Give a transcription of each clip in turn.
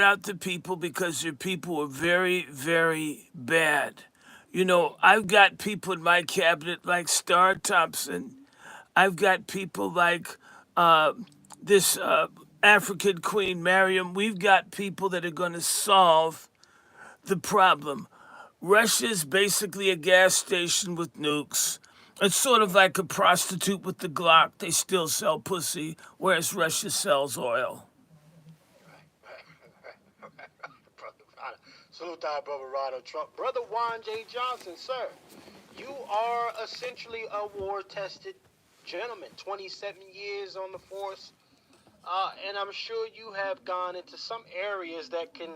out the people because your people are very, very bad. You know, I've got people in my cabinet like Star Thompson. I've got people like uh, this African Queen Mariam. We've got people that are going to solve the problem. Russia's basically a gas station with nukes. It's sort of like a prostitute with the Glock. They still sell pussy, whereas Russia sells oil. Brother Rod. Salute to our brother Ronald Trump. Brother Juan J. Johnson, sir, you are essentially a war-tested gentleman. 27 years on the force. And I'm sure you have gone into some areas that can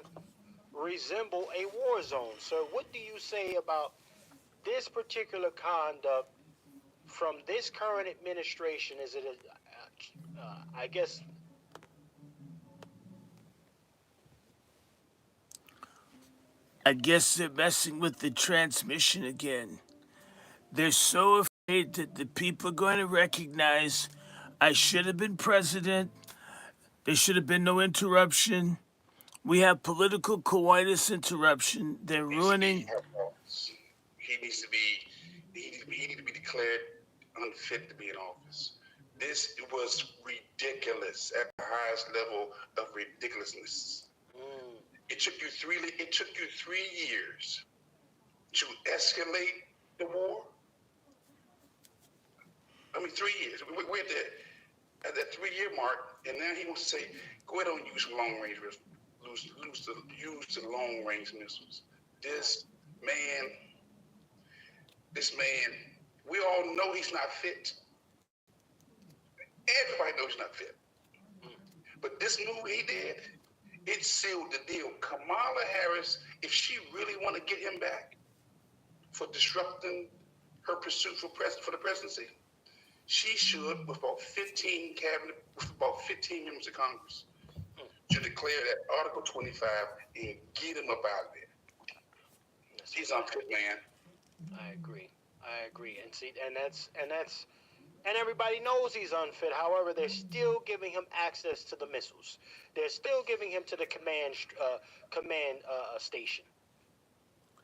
resemble a war zone. So, what do you say about this particular conduct from this current administration? Is it, I guess, I guess they're messing with the transmission again. They're so afraid that the people are going to recognize I should have been president. There should have been no interruption. We have political coitus interruption. They're ruining. He needs to be. He needs to be declared unfit to be in office. This was ridiculous at the highest level of ridiculousness. It took you 3 years to escalate the war. I mean, 3 years. We're at that 3-year mark, and now he wants to say, "Go ahead and use some long range, use the long range missiles." This man, we all know he's not fit. Everybody knows he's not fit. But this move he did, it sealed the deal. Kamala Harris, if she really want to get him back for disrupting her pursuit for the presidency, she should, with about 15 members of Congress, to declare that Article 25 and get him up out of there. He's unfit, man. I agree. And see, and everybody knows he's unfit. However, they're still giving him access to the missiles. They're still giving him to the command station.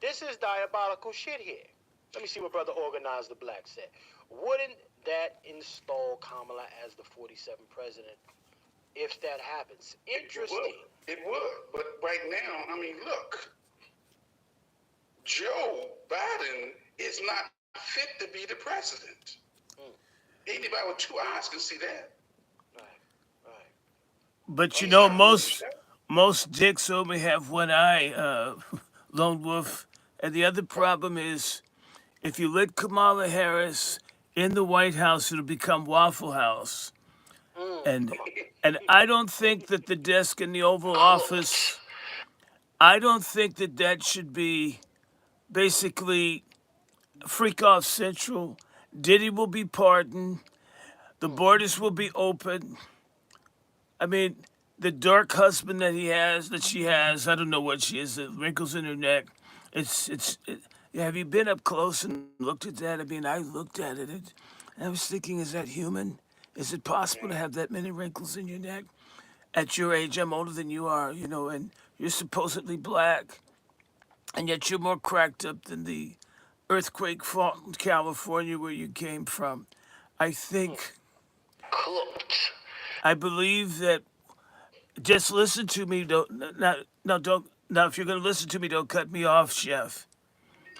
This is diabolical shit here. Let me see what Brother Organized the Black said. Wouldn't that install Kamala as the 47th president if that happens? Interesting. It would. But right now, I mean, look, Joe Biden is not fit to be the president. Anybody with 2 eyes can see that. Right. But you know, most dicks only have one eye, lone wolf. And the other problem is, if you let Kamala Harris in the White House, it'll become Waffle House. And I don't think that the desk in the Oval Office, I don't think that that should be basically freak off central. Diddy will be pardoned. The borders will be open. I mean, the dark husband that she has, I don't know what she is, the wrinkles in her neck. Yeah, have you been up close and looked at that? I mean, I looked at it, and I was thinking, is that human? Is it possible to have that many wrinkles in your neck? At your age, I'm older than you are, you know, and you're supposedly black, and yet you're more cracked up than the earthquake fault in California where you came from. I think, Cooked. I believe that. Just listen to me. Don't no don't now. If you're going to listen to me, don't cut me off, Chef.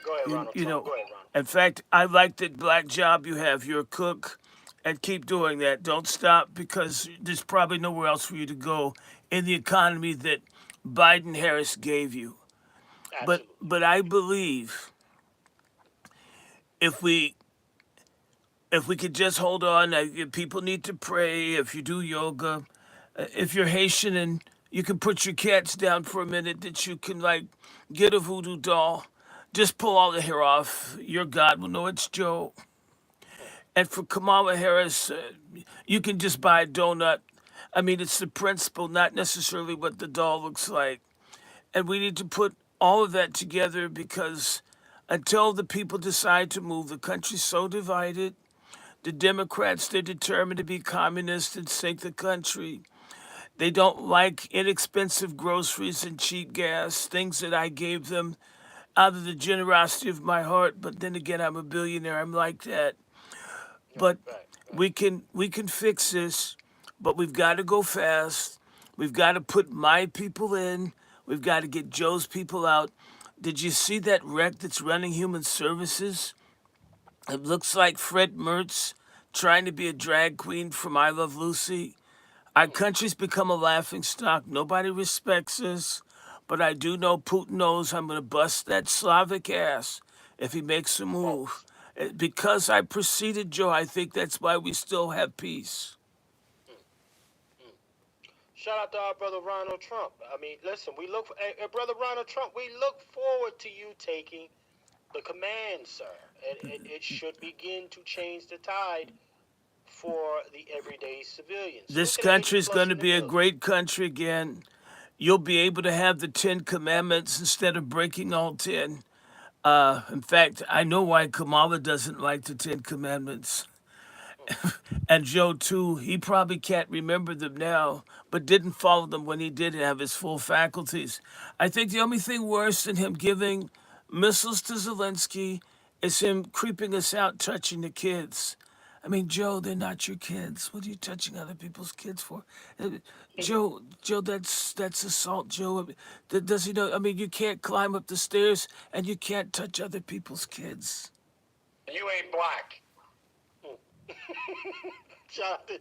Go ahead, Ronald You Trump. know, Go ahead, Ronald. in fact, I like that black job you have. You're a cook, and keep doing that. Don't stop because there's probably nowhere else for you to go in the economy that Biden Harris gave you. Absolutely. But I believe if we could just hold on, people need to pray. If you do yoga, if you're Haitian and you can put your cats down for a minute, that you can like get a voodoo doll, just pull all the hair off. Your God will know it's Joe. And for Kamala Harris, you can just buy a donut. I mean, it's the principle, not necessarily what the doll looks like. And we need to put all of that together because until the people decide to move, the country's so divided. The Democrats, they're determined to be communist and sink the country. They don't like inexpensive groceries and cheap gas, things that I gave them out of the generosity of my heart. But then again, I'm a billionaire. I'm like that. Right, But right, right. we can fix this, but we've got to go fast. We've got to put my people in. We've got to get Joe's people out. Did you see that wreck that's running human services? It looks like Fred Mertz trying to be a drag queen from I Love Lucy. Our country's become a laughing stock. Nobody respects us. But I do know Putin knows I'm going to bust that Slavic ass if he makes a move. Because I preceded Joe, I think that's why we still have peace. Shout out to our brother Ronald Trump. I mean, listen, brother Ronald Trump, we look forward to you taking the command, sir. It should begin to change the tide for the everyday civilians. This Look at the 80 country's plus going to in the be a building. great country again. You'll be able to have the 10 commandments instead of breaking all 10. In fact, I know why Kamala doesn't like the 10 commandments. And Joe too, he probably can't remember them now, but didn't follow them when he did have his full faculties. I think the only thing worse than him giving missiles to Zelensky is him creeping us out touching the kids. I mean, Joe, they're not your kids. What are you touching other people's kids for? Joe, that's assault, Joe. Does he know? I mean, you can't climb up the stairs and you can't touch other people's kids. You ain't black. Shout out to,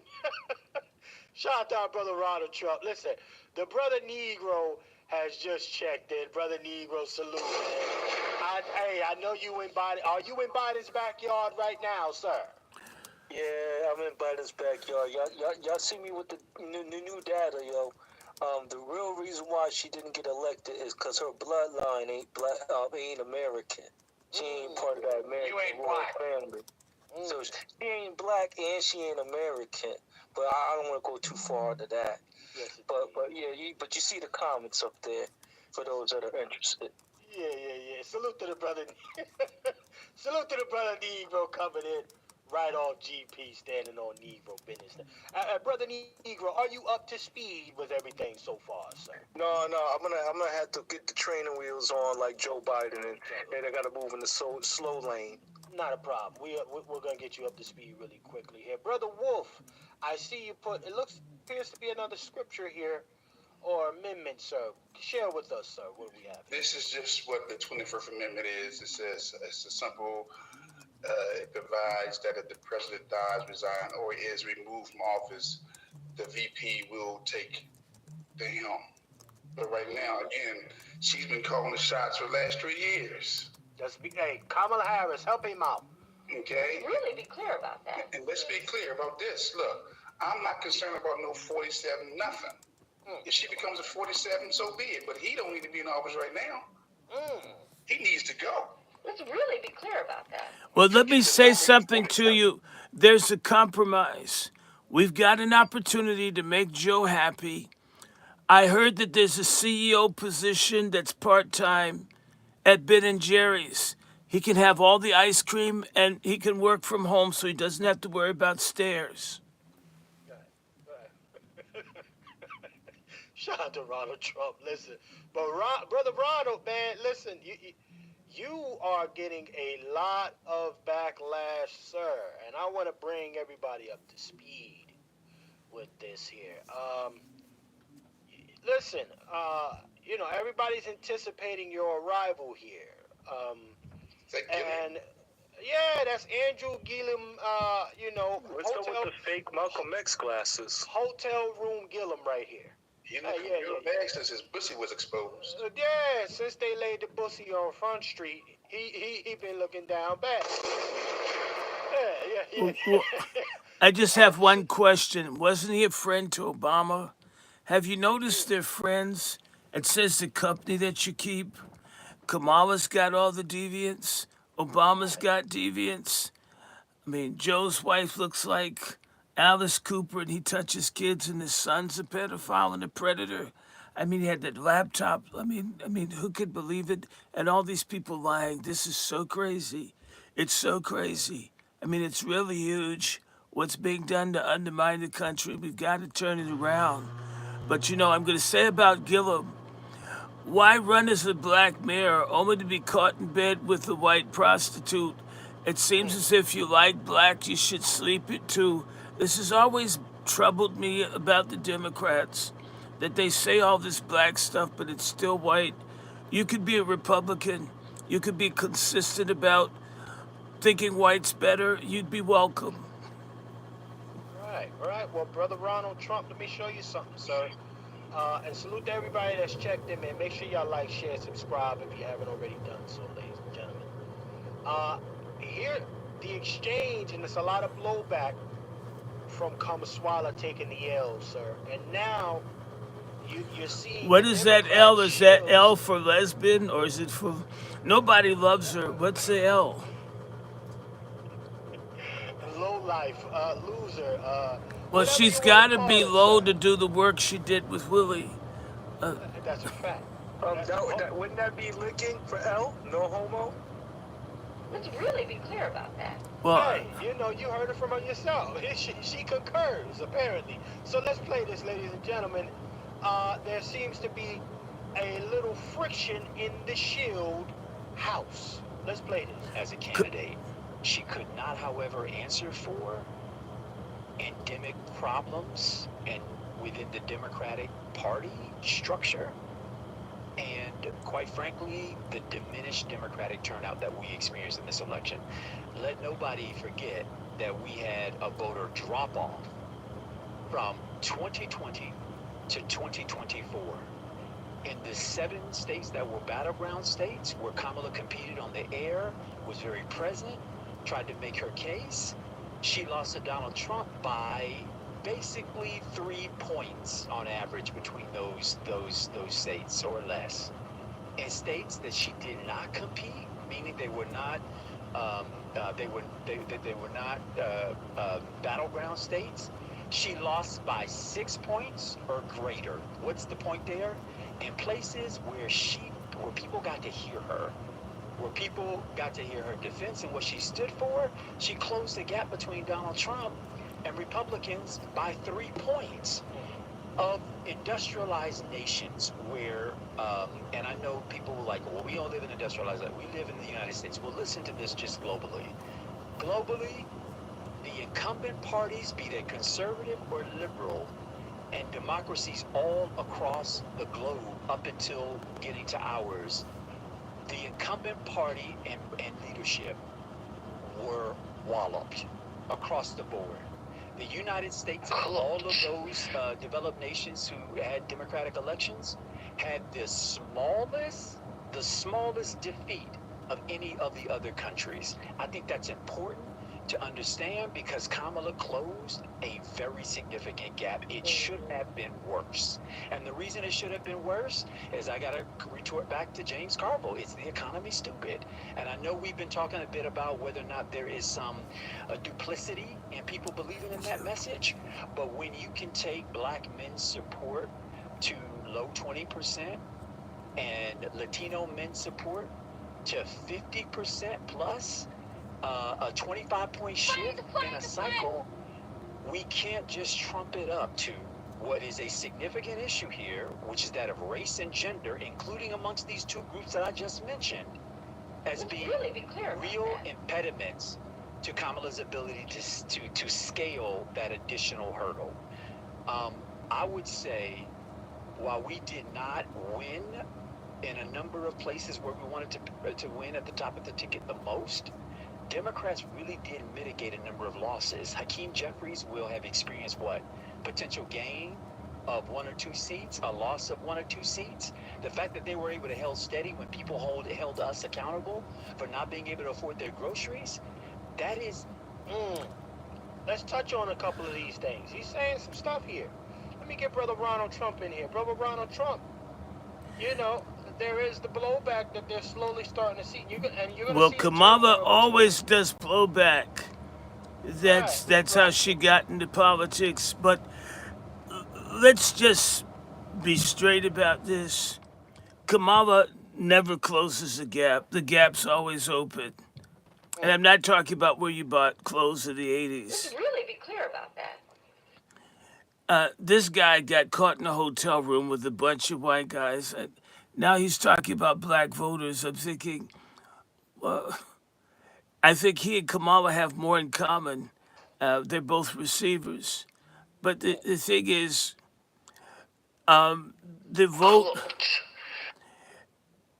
shout out to our brother Ronald Trump. Listen, the brother Negro has just checked in. Brother Negro, salute, man. I know you in Biden. Are you in Biden's backyard right now, sir? Yeah, I'm in Biden's backyard. Y'all see me with the new data, yo. The real reason why she didn't get elected is because her bloodline ain't American. She ain't part of that American You ain't royal black. family. So she ain't black and she ain't American. But I don't want to go too far into that. Yes, But yeah, you see the comments up there for those that are interested. yeah. Salute to the brother. Salute to the brother Negro coming in right off GP, standing on Negro business. Brother Negro, are you up to speed with everything so far, sir? No, I'm gonna have to get the training wheels on like Joe Biden, and I gotta move in the slow lane. Not a problem. We're gonna get you up to speed really quickly here, brother Wolf. I see you put. Appears to be another scripture here, or amendment, sir. Share with us, sir, what we have. This is just what the 21st Amendment is. It says it's a simple. It provides that if the president dies, resigns, or is removed from office, the VP will take the helm. But right now, again, she's been calling the shots for the last 3 years. Hey, Kamala Harris, help him out. Okay? Really be clear about that. And let's be clear about this. Look, I'm not concerned about no 47 nothing. If she becomes a 47, so be it. But he don't need to be in office right now. He needs to go. Let's really be clear about that. Well, let me say something to you. There's a compromise. We've got an opportunity to make Joe happy. I heard that there's a CEO position that's part-time at Ben and Jerry's. He can have all the ice cream and he can work from home so he doesn't have to worry about stairs. Shout out to Ronald Trump. Listen, but brother Ronald, man, listen, you are getting a lot of backlash, sir, and I want to bring everybody up to speed with this here. Listen, everybody's anticipating your arrival here. Is that Gilly? And yeah, that's Andrew Gillum. What's up with the fake Malcolm X glasses? Hotel room Gillum right here. He looked real bad since his pussy was exposed. Yeah, since they laid the pussy on Front Street, he been looking down bad. Yeah. Well, I just have one question. Wasn't he a friend to Obama? Have you noticed they're friends? It says the company that you keep. Kamala's got all the deviants. Obama's got deviants. I mean, Joe's wife looks like Alice Cooper, and he touches kids, and his son's a pedophile and a predator. I mean, he had that laptop. I mean, who could believe it? And all these people lying. This is so crazy. It's so crazy. I mean, it's really huge what's being done to undermine the country. We've got to turn it around. But I'm going to say about Gillum, why run as a black mayor only to be caught in bed with a white prostitute? It seems as if you like black, you should sleep it too. This has always troubled me about the Democrats, that they say all this black stuff, but it's still white. You could be a Republican, you could be consistent about thinking white's better, you'd be welcome. Right, right. Well, Brother Ronald Trump, let me show you something, sir. And salute to everybody that's checked in, man. Make sure y'all like, share, subscribe if you haven't already done so, ladies and gentlemen. Here, the exchange, and there's a lot of blowback from Kamaswala taking the L, sir. And now you're seeing. What is that L? Is that L for lesbian or is it for nobody loves her? What's the L? Low life, loser. Well, Whatever she's you got wanna to call be it, low sir. to do the work she did with Willie. That's a fact. Wouldn't that be licking for L? No homo? Let's really be clear about that. Well, Hey, you heard it from her yourself. She concurs, apparently. So let's play this, ladies and gentlemen. There seems to be a little friction in the Shield house. Let's play this. As a candidate, she could not, however, answer for endemic problems and within the Democratic Party structure, and quite frankly, the diminished Democratic turnout that we experienced in this election. Let nobody forget that we had a voter drop off from 2020 to 2024. In the 7 states that were battleground states, where Kamala competed on the air, was very present, tried to make her case, she lost to Donald Trump by basically 3 points on average between those states or less. In states that she did not compete, meaning they were not battleground states, she lost by 6 points or greater. What's the point there? In places where people got to hear her, where people got to hear her defense and what she stood for, she closed the gap between Donald Trump and Republicans by 3 points. Of industrialized nations where, and I know people were like, well, we don't live in industrialized, we live in the United States. Well, listen to this just globally. Globally, the incumbent parties, be they conservative or liberal, and democracies all across the globe up until getting to ours, the incumbent party and leadership were walloped across the board. The United States, of all of those developed nations who had democratic elections, had the smallest defeat of any of the other countries. I think that's important to understand because Kamala closed a very significant gap. It should have been worse. And the reason it should have been worse is I got to retort back to James Carville. It's the economy, stupid. And I know we've been talking a bit about whether or not there is some duplicity in people believing in that message. But when you can take black men's support to low 20% and Latino men's support to 50% plus, a 25-point shift in a cycle, we can't just trump it up to what is a significant issue here, which is that of race and gender, including amongst these two groups that I just mentioned, as Let's being really be clear about real that. impediments to Kamala's ability to scale that additional hurdle. I would say, while we did not win in a number of places where we wanted to win at the top of the ticket the most, Democrats really did mitigate a number of losses. Hakeem Jeffries will have experienced what? Potential gain of 1 or 2 seats, a loss of 1 or 2 seats. The fact that they were able to hold steady when people held us accountable for not being able to afford their groceries, that is... Let's touch on a couple of these things. He's saying some stuff here. Let me get Brother Ronald Trump in here. Brother Ronald Trump, there is the blowback that they're slowly starting to see. You're gonna well, see a Kamala turmoil always does blowback. That's Right, how right. she got into politics. But let's just be straight about this. Kamala never closes the gap. The gap's always open. And I'm not talking about where you bought clothes in the Let's 80s. really be clear about that. This guy got caught in a hotel room with a bunch of white guys. And now he's talking about black voters. I'm thinking, I think he and Kamala have more in common. They're both receivers. But the thing is, the vote,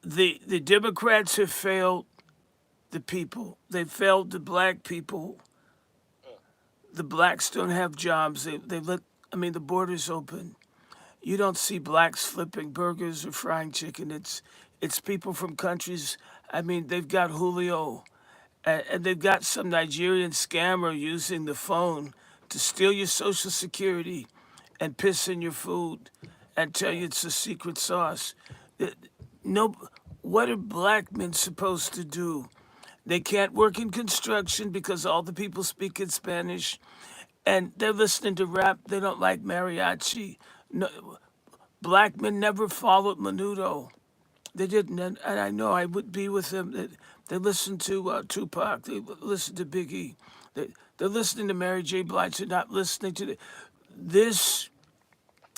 the Democrats have failed the people. They failed the black people. The blacks don't have jobs. They let, I mean, the border's open. You don't see blacks flipping burgers or frying chicken. It's people from countries. I mean, they've got Julio, and they've got some Nigerian scammer using the phone to steal your social security and piss in your food and tell you it's a secret sauce. Uh, No, what are black men supposed to do? They can't work in construction because all the people speak in Spanish, and they're listening to rap. They don't like mariachi. No, black men never followed Menudo. They didn't, and I know I would be with them. They listen to Tupac. They listen to Biggie. They're listening to Mary J. Blige. They're not listening to this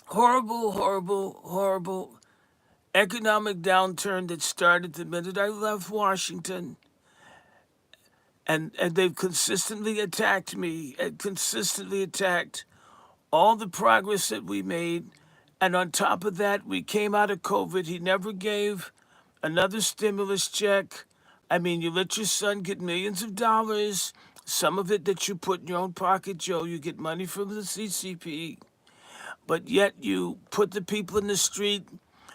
horrible, horrible, horrible economic downturn that started the minute I left Washington. And they've consistently attacked me and consistently attacked all the progress that we made. And on top of that, we came out of COVID. He never gave another stimulus check. I mean, you let your son get millions of dollars, some of it that you put in your own pocket, Joe. You get money from the CCP, but yet you put the people in the street.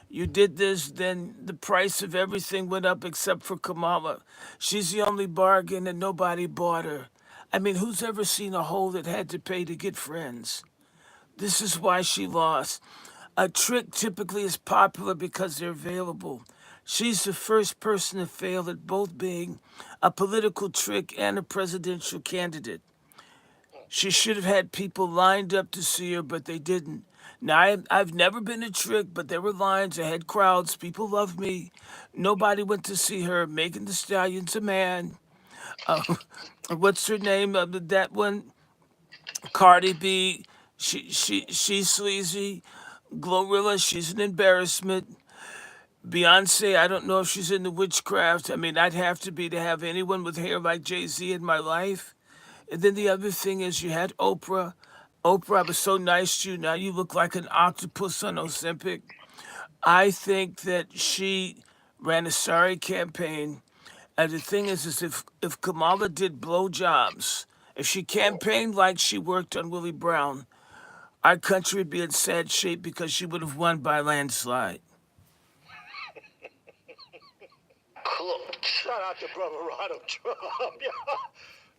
You did this, then the price of everything went up except for Kamala. She's the only bargain and nobody bought her. I mean, who's ever seen a hole that had to pay to get friends? This is why she lost. A trick typically is popular because they're available. She's the first person to fail at both being a political trick and a presidential candidate. She should have had people lined up to see her, but they didn't. Now, I've never been a trick, but there were lines. I had crowds. People loved me. Nobody went to see her. Megan Thee Stallion's a man. Uh, what's her name? That one, Cardi B. She's sleazy. Glorilla, she's an embarrassment. Beyonce, I don't know if she's into witchcraft. I mean, I'd have to be to have anyone with hair like Jay-Z in my life. And then the other thing is you had Oprah. Oprah, I was so nice to you. Now you look like an octopus on Ozempic. I think that she ran a sorry campaign. And the thing is if Kamala did blowjobs, if she campaigned like she worked on Willie Brown, our country would be in sad shape because she would have won by landslide. Shout out to Brother Ronald Trump.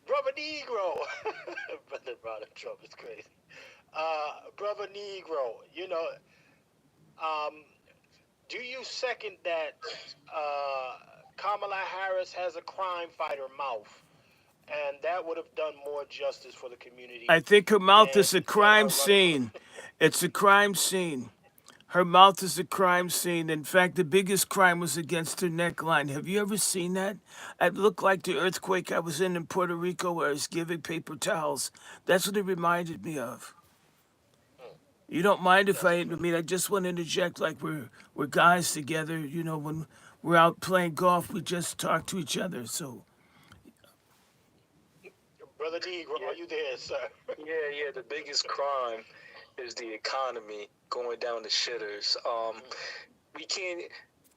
Brother Negro. Brother Ronald Trump is crazy. Brother Negro, do you second that Kamala Harris has a crime fighter mouth? And that would have done more justice for the community. I think her mouth is a than crime her scene. It's a crime scene. Her mouth is a crime scene. In fact, the biggest crime was against her neckline. Have you ever seen that? It looked like the earthquake I was in Puerto Rico where I was giving paper towels. That's what it reminded me of. You don't mind if I mean, I just want to interject like we're guys together. You know, when we're out playing golf, we just talk to each other. So Brother Negro, are you there, sir? Yeah. The biggest crime is the economy going down the shitters. We can't.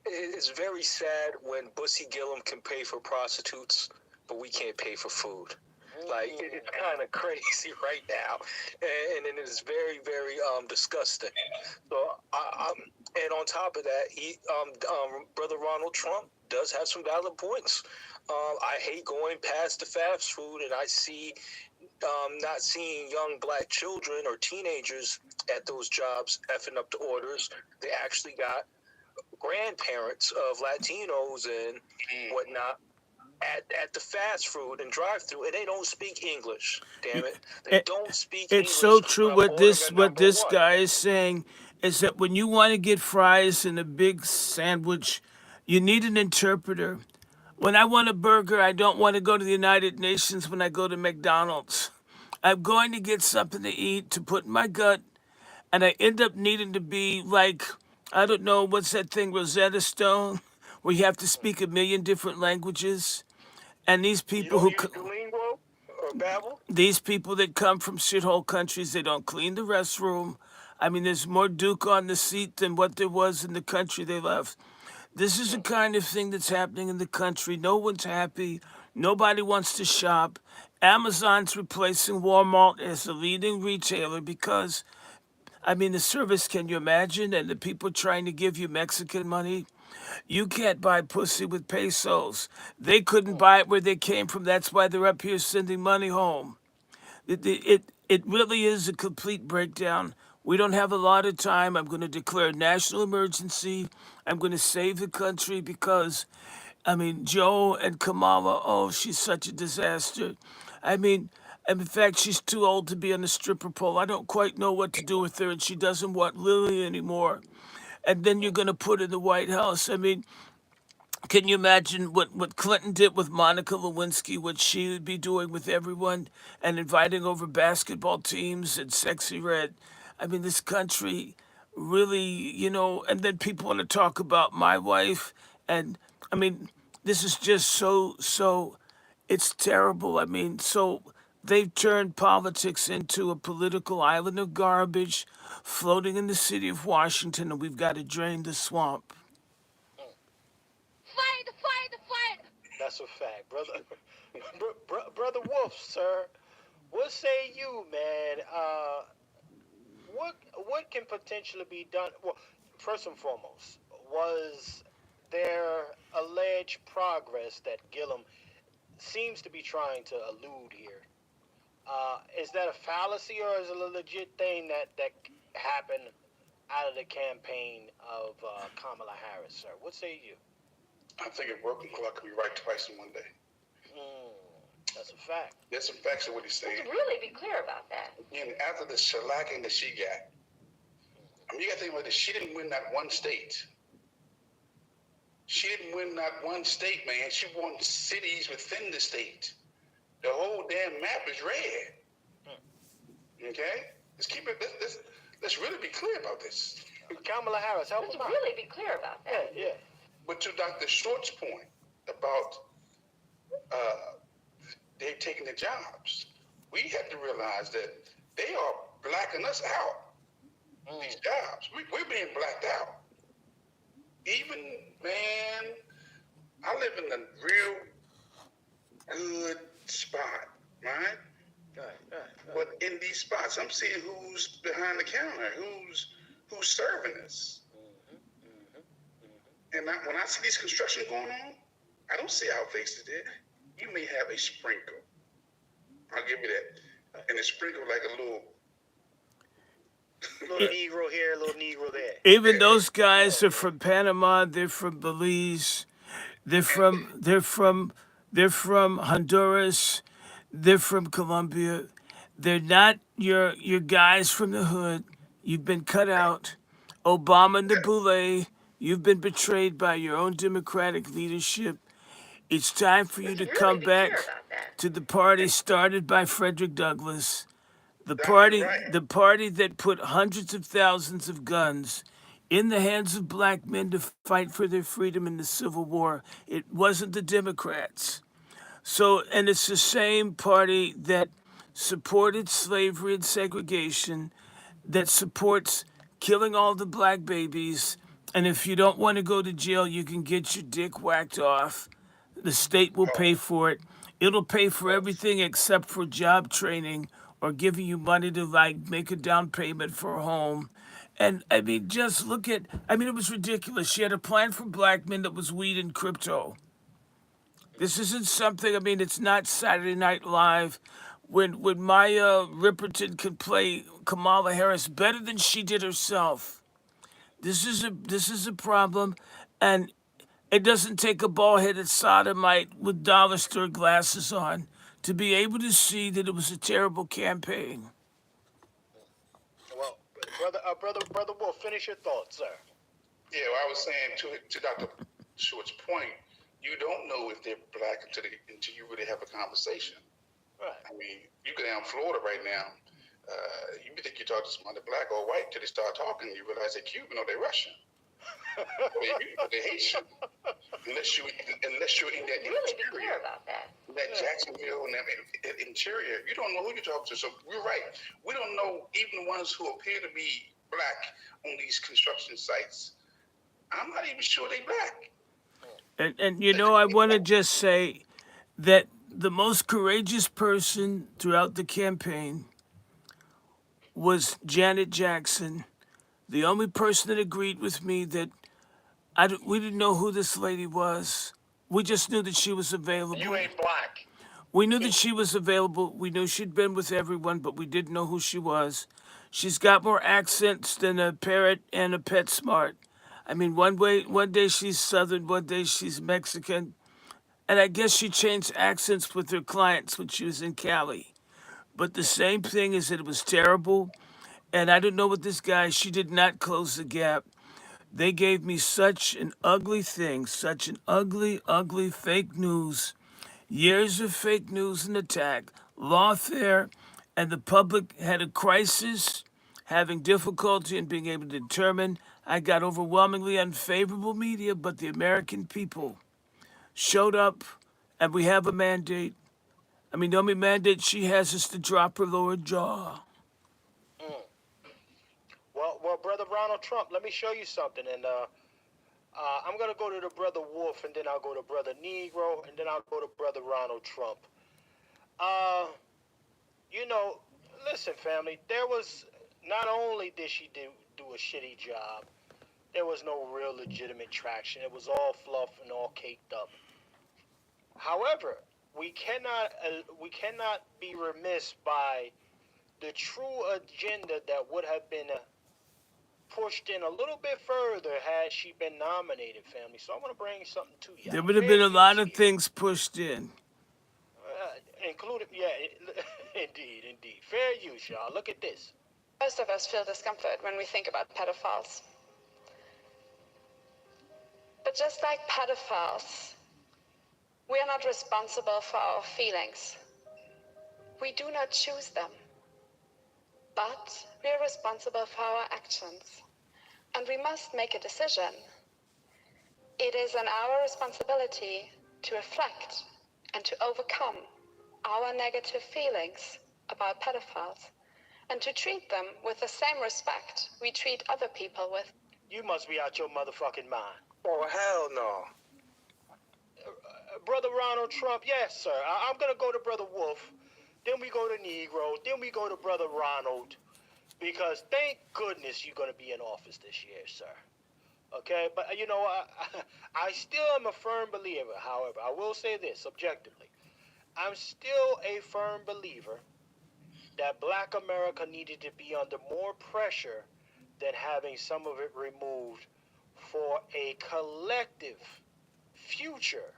It's very sad when Bussy Gillum can pay for prostitutes, but we can't pay for food. Like it's kind of crazy right now, and it is very, very disgusting. So, and on top of that, Brother Ronald Trump does have some valid points. I hate going past the fast food and I see not seeing young black children or teenagers at those jobs effing up the orders. They actually got grandparents of Latinos and whatnot at the fast food and drive-through, and they don't speak English. Damn it, they don't speak English. it's so true. What this Number guy is saying is that when you want to get fries and a big sandwich, you need an interpreter. When I want a burger, I don't want to go to the United Nations when I go to McDonald's. I'm going to get something to eat, to put in my gut, and I end up needing to be like, I don't know, what's that thing, Rosetta Stone, where you have to speak a million different languages. And these You people don't who, use Duolingo or Babbel? these people that come from shithole countries, they don't clean the restroom. I mean, there's more Duke on the seat than what there was in the country they left. This is the kind of thing that's happening in the country. No one's happy. Nobody wants to shop. Amazon's replacing Walmart as the leading retailer because, I mean, the service, can you imagine? And the people trying to give you Mexican money. You can't buy pussy with pesos. They couldn't buy it where they came from. That's why they're up here sending money home. It really is a complete breakdown. We don't have a lot of time. I'm going to declare a national emergency. I'm going to save the country because, I mean, Joe and Kamala, oh, she's such a disaster. I mean, in fact, she's too old to be on the stripper pole. I don't quite know what to do with her, and she doesn't want Lily anymore. And then you're going to put her in the White House. I mean, can you imagine what Clinton did with Monica Lewinsky, what she would be doing with everyone and inviting over basketball teams and Sexy Red? I mean, this country really, and then people want to talk about my wife. And I mean, this is just it's terrible. I mean, so they've turned politics into a political island of garbage floating in the city of Washington, and we've got to drain the swamp. Fight, fight, fight! That's a fact, brother. Brother Wolf, sir. What say you, man? What can potentially be done? Well, first and foremost, was there alleged progress that Gillum seems to be trying to allude here? Is that a fallacy or is it a legit thing that happened out of the campaign of Kamala Harris, sir? What say you? I think a broken clock can be right twice in one day. That's a fact. There's some facts of what he's saying. Let's really be clear about that. And after the shellacking that she got, I mean, you got to think about this. She didn't win that one state. She didn't win that one state, man. She won cities within the state. The whole damn map is red. Okay? Let's keep it. Let's really be clear about this. Kamala Harris, help Let's him out. really be clear about that. Yeah. But to Dr. Short's point about they're taking the jobs, we have to realize that they are blacking us out. These jobs, we're being blacked out. Even, man, I live in a real good spot, right? Right. But in these spots, I'm seeing who's behind the counter, who's serving us. And when I see these construction going on, I don't see our faces there. You may have a sprinkle. I'll give you that. And a sprinkle like a little Negro here, little Negro there. Even those guys are from Panama. They're from Belize. They're from Honduras. They're from Colombia. They're not your guys from the hood. You've been cut out. Obama and the Boule, you've been betrayed by your own Democratic leadership. It's time for you to Let's come really be clear back about that. to the party started by Frederick Douglass. The That's party, right. the party that put hundreds of thousands of guns in the hands of black men to fight for their freedom in the Civil War. It wasn't the Democrats. So, and it's the same party that supported slavery and segregation, that supports killing all the black babies. And if you don't want to go to jail, you can get your dick whacked off. The state will pay for it. It'll pay for everything except for job training or giving you money to like make a down payment for a home. And I mean, just look at, I mean, it was ridiculous. She had a plan for black men that was weed and crypto. This isn't something, I mean, it's not Saturday Night Live when Maya Ripperton can play Kamala Harris better than she did herself. This is a problem, and it doesn't take a bald-headed sodomite with dollar store glasses on to be able to see that it was a terrible campaign. Well, brother Wolf, finish your thoughts, sir. Yeah, well, I was saying to Dr. Short's point, you don't know if they're black until you really have a conversation. Right. I mean, you go down Florida right now. You think you talk to somebody black or white till they start talking, you realize they're Cuban or they're Russian. They Haitian. Unless you're in that Really be clear interior, about that. that Jacksonville and that interior, you don't know who you're talking to. So we're right. We don't know even the ones who appear to be black on these construction sites. I'm not even sure they black. And you know, I want to just say that the most courageous person throughout the campaign was Janet Jackson, the only person that agreed with me that we didn't know who this lady was. We just knew that she was available. You ain't black. We knew that she was available. We knew she'd been with everyone, but we didn't know who she was. She's got more accents than a parrot and a PetSmart. I mean, one day she's Southern, one day she's Mexican. And I guess she changed accents with her clients when she was in Cali. But the same thing is that it was terrible. And I don't know what this guy, she did not close the gap. They gave me such an ugly thing, such an ugly, ugly fake news. Years of fake news and attack, lawfare, and the public had a crisis, having difficulty in being able to determine. I got overwhelmingly unfavorable media, but the American people showed up, and we have a mandate. I mean, the only mandate she has is to drop her lower jaw. Well, brother Ronald Trump, let me show you something, and I'm gonna go to the brother Wolf, and then I'll go to brother Negro, and then I'll go to brother Ronald Trump. You know, listen, family. There was not only did she do a shitty job, there was no real legitimate traction. It was all fluff and all caked up. However, we cannot be remiss by the true agenda that would have been pushed in a little bit further had she been nominated, family. So I want to bring something to you. There would have been a lot of things pushed in. Including, yeah, indeed. Fair use, y'all. Look at this. Most of us feel discomfort when we think about pedophiles. But just like pedophiles, we are not responsible for our feelings. We do not choose them. But we are responsible for our actions. And we must make a decision. It is our responsibility to reflect and to overcome our negative feelings about pedophiles and to treat them with the same respect we treat other people with. You must be out your motherfucking mind. Oh, hell no. Brother Ronald Trump, yes, sir. I'm going to go to Brother Wolf. Then we go to Negro. Then we go to Brother Ronald. Because thank goodness you're going to be in office this year, sir. Okay? But, you know, I still am a firm believer, however. I will say this objectively. I'm still a firm believer that Black America needed to be under more pressure than having some of it removed for a collective future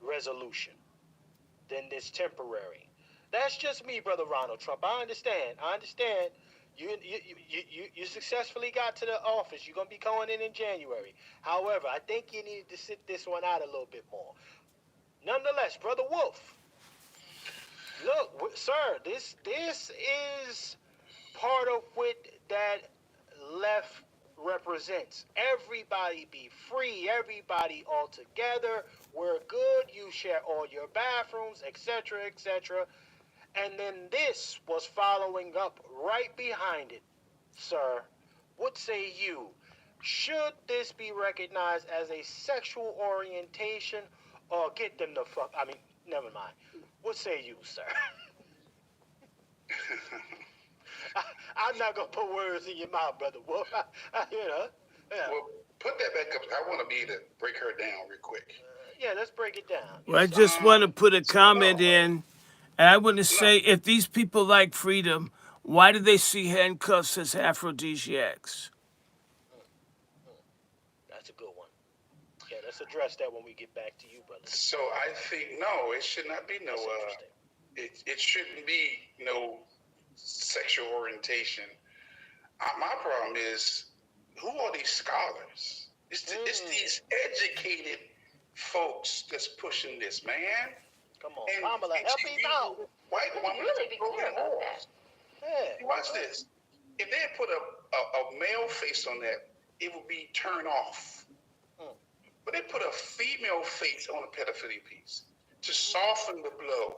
resolution than this temporary. That's just me, Brother Ronald Trump. I understand. You successfully got to the office. You're going to be going in January. However, I think you need to sit this one out a little bit more. Nonetheless, Brother Wolf, look, sir, this is part of what that left represents. Everybody be free, everybody all together. We're good. You share all your bathrooms, etc., etc. And then this was following up right behind it, sir. What say you? Should this be recognized as a sexual orientation or get them the fuck? I mean, never mind. What say you, sir? I'm not going to put words in your mouth, Brother Wolf. Yeah. Well, put that back up. I want to be able to break her down real quick. Yeah, let's break it down. Well, I just want to put a comment in, and I want to say, if these people like freedom, why do they see handcuffs as aphrodisiacs? That's a good one. Yeah, let's address that when we get back to you, brother. So I think, no, it should not be no, it shouldn't be no sexual orientation. My problem is, who are these scholars? It's these educated folks that's pushing this, man. Come on, Pamela, help me out. White woman Really be clear about that. Yeah. Watch this. If they had put a male face on that, it would be turned off. But they put a female face on a pedophilia piece to soften the blow.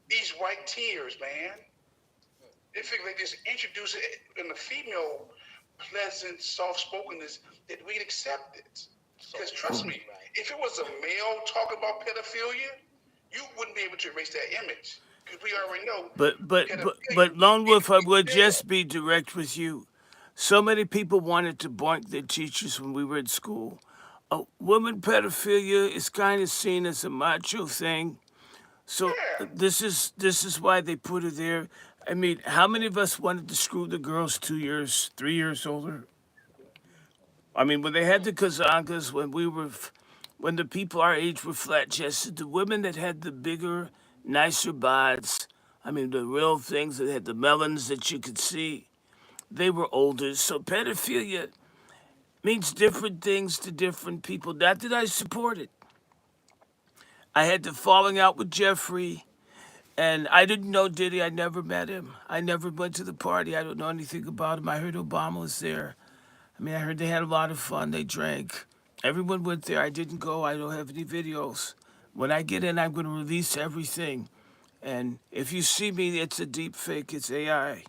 These white tears, man. They figure they just introduce it in the female pleasant, soft-spokenness that we'd accept it. Because trust me, if it was a male talking about pedophilia, you wouldn't be able to erase that image. Because we already know But pedophilia Lone needs Wolf, to I be would veiled. just be direct with you. So many people wanted to boink their teachers when we were at school. Woman pedophilia is kind of seen as a macho thing. So Yeah. this is why they put it there. I mean, how many of us wanted to screw the girls 2 years, 3 years older? I mean, when they had the Kazankas, when the people our age were flat chested, the women that had the bigger, nicer bods, I mean, the real things that had the melons that you could see, they were older. So pedophilia means different things to different people. Not that I support it. I had the falling out with Jeffrey. And I didn't know Diddy. I never met him. I never went to the party. I don't know anything about him. I heard Obama was there. I mean, I heard they had a lot of fun. They drank. Everyone went there. I didn't go. I don't have any videos. When I get in, I'm going to release everything. And if you see me, it's a deep fake. It's AI.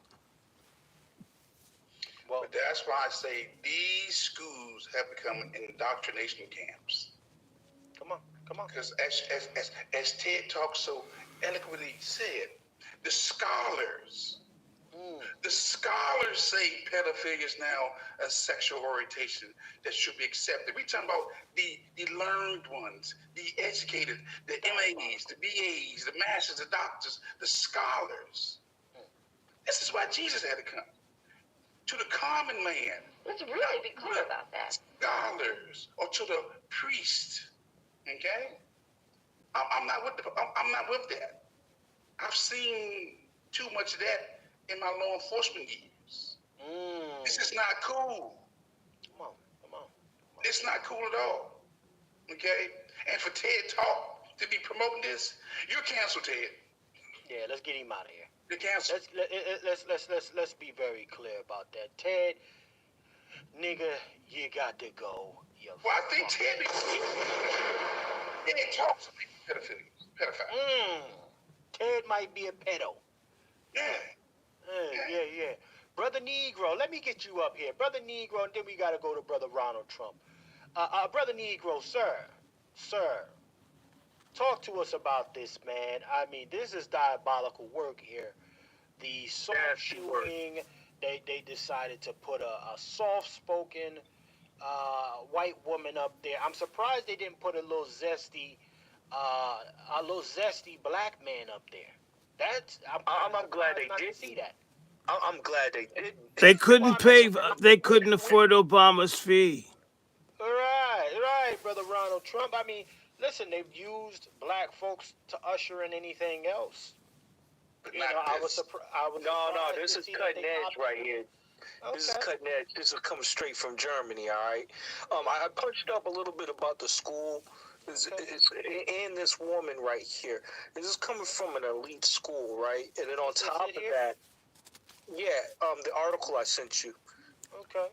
Well, But that's why I say these schools have become indoctrination camps. come on. Because as Ted Talk so eloquently said, the scholars say pedophilia is now a sexual orientation that should be accepted. We talking about the learned ones, the educated, the MAs, the BAs, the masters, the doctors, the scholars. This is why Jesus had to come. To the common man. Let's really be clear about that. Scholars, or to the priest. Okay? I'm not with that. I've seen too much of that in my law enforcement years. This is not cool. Come on. It's not cool at all. Okay? And for Ted Talk to be promoting this, you're canceled, Ted. Yeah, let's get him out of here. You're canceled. Let's be very clear about that. Ted, nigga, you got to go. Well, I think Ted talks to pedophile. Ted might be a pedo. Yeah. Yeah. Brother Negro, let me get you up here. Brother Negro, and then we got to go to Brother Ronald Trump. Brother Negro, sir, talk to us about this, man. I mean, this is diabolical work here. The soft shooting, they decided to put a soft-spoken white woman up there. I'm surprised they didn't put a little zesty black man up there. I'm glad they did see that. I'm glad they didn't. They couldn't pay. They couldn't afford Obama's fee. Right, Brother Ronald Trump. I mean, listen, they've used black folks to usher in anything else. But You not know, I this. was surprised. No, to this is see that cutting they edge opted- right here. This is Okay. cutting edge. This is coming straight from Germany, all right? I punched up a little bit about the school. And this woman right here. This is coming from an elite school, right? And then on Is top it of here? that, the article I sent you. Okay.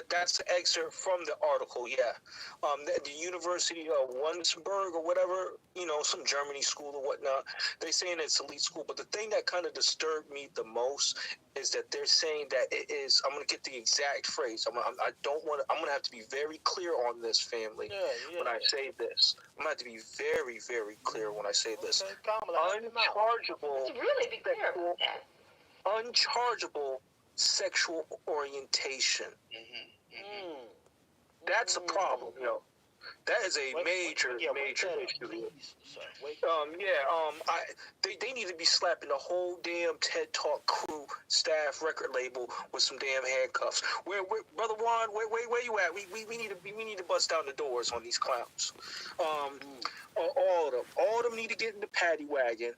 That's the excerpt from the article, yeah. The University of Wunsberg or whatever, some Germany school or whatnot, they're saying it's elite school. But the thing that kind of disturbed me the most is that they're saying that it is, I'm going to get the exact phrase. I'm going to have to be very clear on this, family, when I say this. I'm going to have to be very, very clear when I say this. Okay, Kamala, help him out. Let's really be clear about that. Unchargeable sexual orientation. That's a problem, That is a major issue here. They need to be slapping the whole damn TED Talk crew, staff, record label with some damn handcuffs. Where Brother Ron, where you at? We need to bust down the doors on these clowns. All of them need to get in the paddy wagon.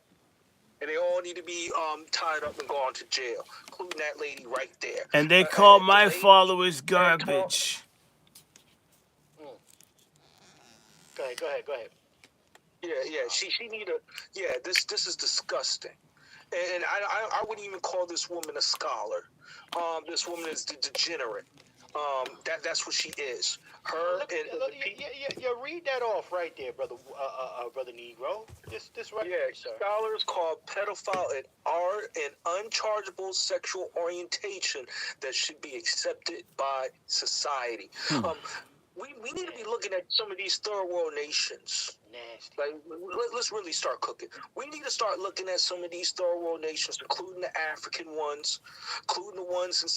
And they all need to be tied up and gone to jail, including that lady right there. And they call my followers garbage. Go ahead. Yeah. She need a. Yeah, this is disgusting. and I wouldn't even call this woman a scholar. This woman is degenerate. That's what she is. Her Look, and look, the people. you read that off right there, brother Negro. This right Yeah, here, sir. scholars call pedophile an art and unchargeable sexual orientation that should be accepted by society. We need to be looking at some of these third world nations. Nasty. Like, let's really start cooking. We need to start looking at some of these third world nations, including the African ones, including the ones in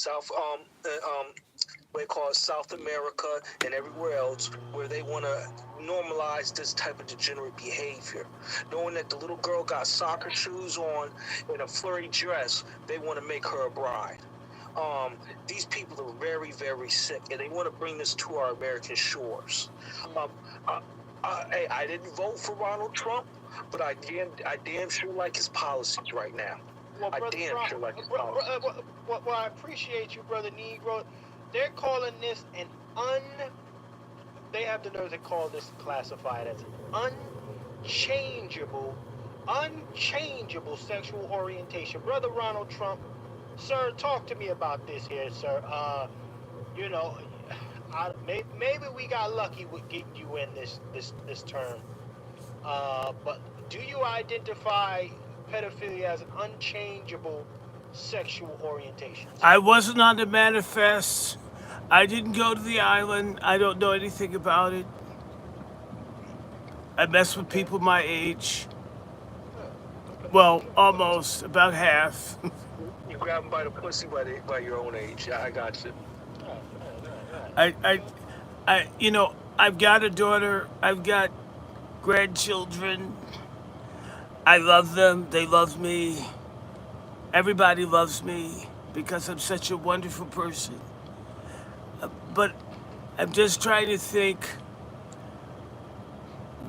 what they call South America and everywhere else, where they want to normalize this type of degenerate behavior. Knowing that the little girl got soccer shoes on and a flirty dress, they want to make her a bride. These people are very, very sick, and they want to bring this to our American shores. Hey, I didn't vote for Ronald Trump, but I damn sure like his policies right now. Well, I damn sure like his policies. Well, I appreciate you, brother Negro. They're calling this they have the nerve to call this classified as unchangeable sexual orientation. Brother Ronald Trump, sir, talk to me about this here, sir. You know, maybe we got lucky with getting you in this term. But do you identify pedophilia as an unchangeable sexual orientation? I wasn't on the manifest. I didn't go to the island. I don't know anything about it. I mess with people my age. Well, almost, about half. You grab them by the pussy by your own age. Yeah, I got you. I've got a daughter. I've got grandchildren. I love them. They love me. Everybody loves me because I'm such a wonderful person. But I'm just trying to think,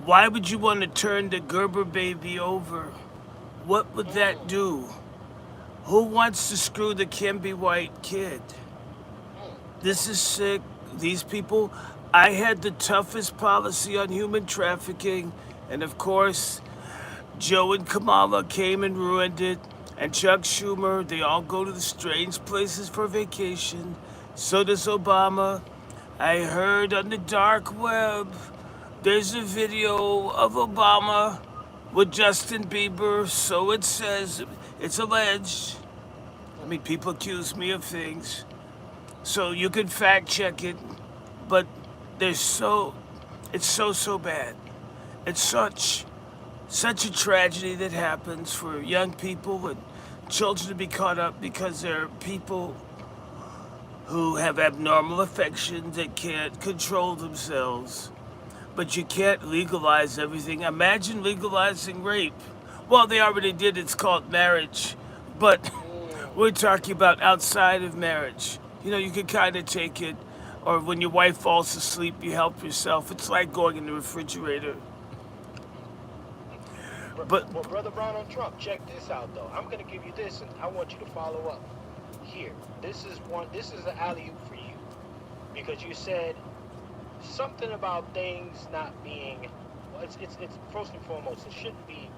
why would you want to turn the Gerber baby over? What would that do? Who wants to screw the Kimby White kid? This is sick. These people, I had the toughest policy on human trafficking, and of course, Joe and Kamala came and ruined it, and Chuck Schumer, they all go to the strange places for vacation. So does Obama. I heard on the dark web, there's a video of Obama with Justin Bieber, so it says, it's alleged. I mean, people accuse me of things. So you can fact check it, but it's so bad. It's such a tragedy that happens for young people and children to be caught up because they're people who have abnormal affections that can't control themselves. But you can't legalize everything. Imagine legalizing rape. Well, they already did. It's called marriage. But we're talking about outside of marriage. You know, you can kind of take it, or when your wife falls asleep, you help yourself. It's like going in the refrigerator. But Well, brother Ronald Trump, check this out though. I'm gonna give you this, and I want you to follow up. Here, this is an alley-oop for you, because you said something about things not being. Well, it's first and foremost, it shouldn't be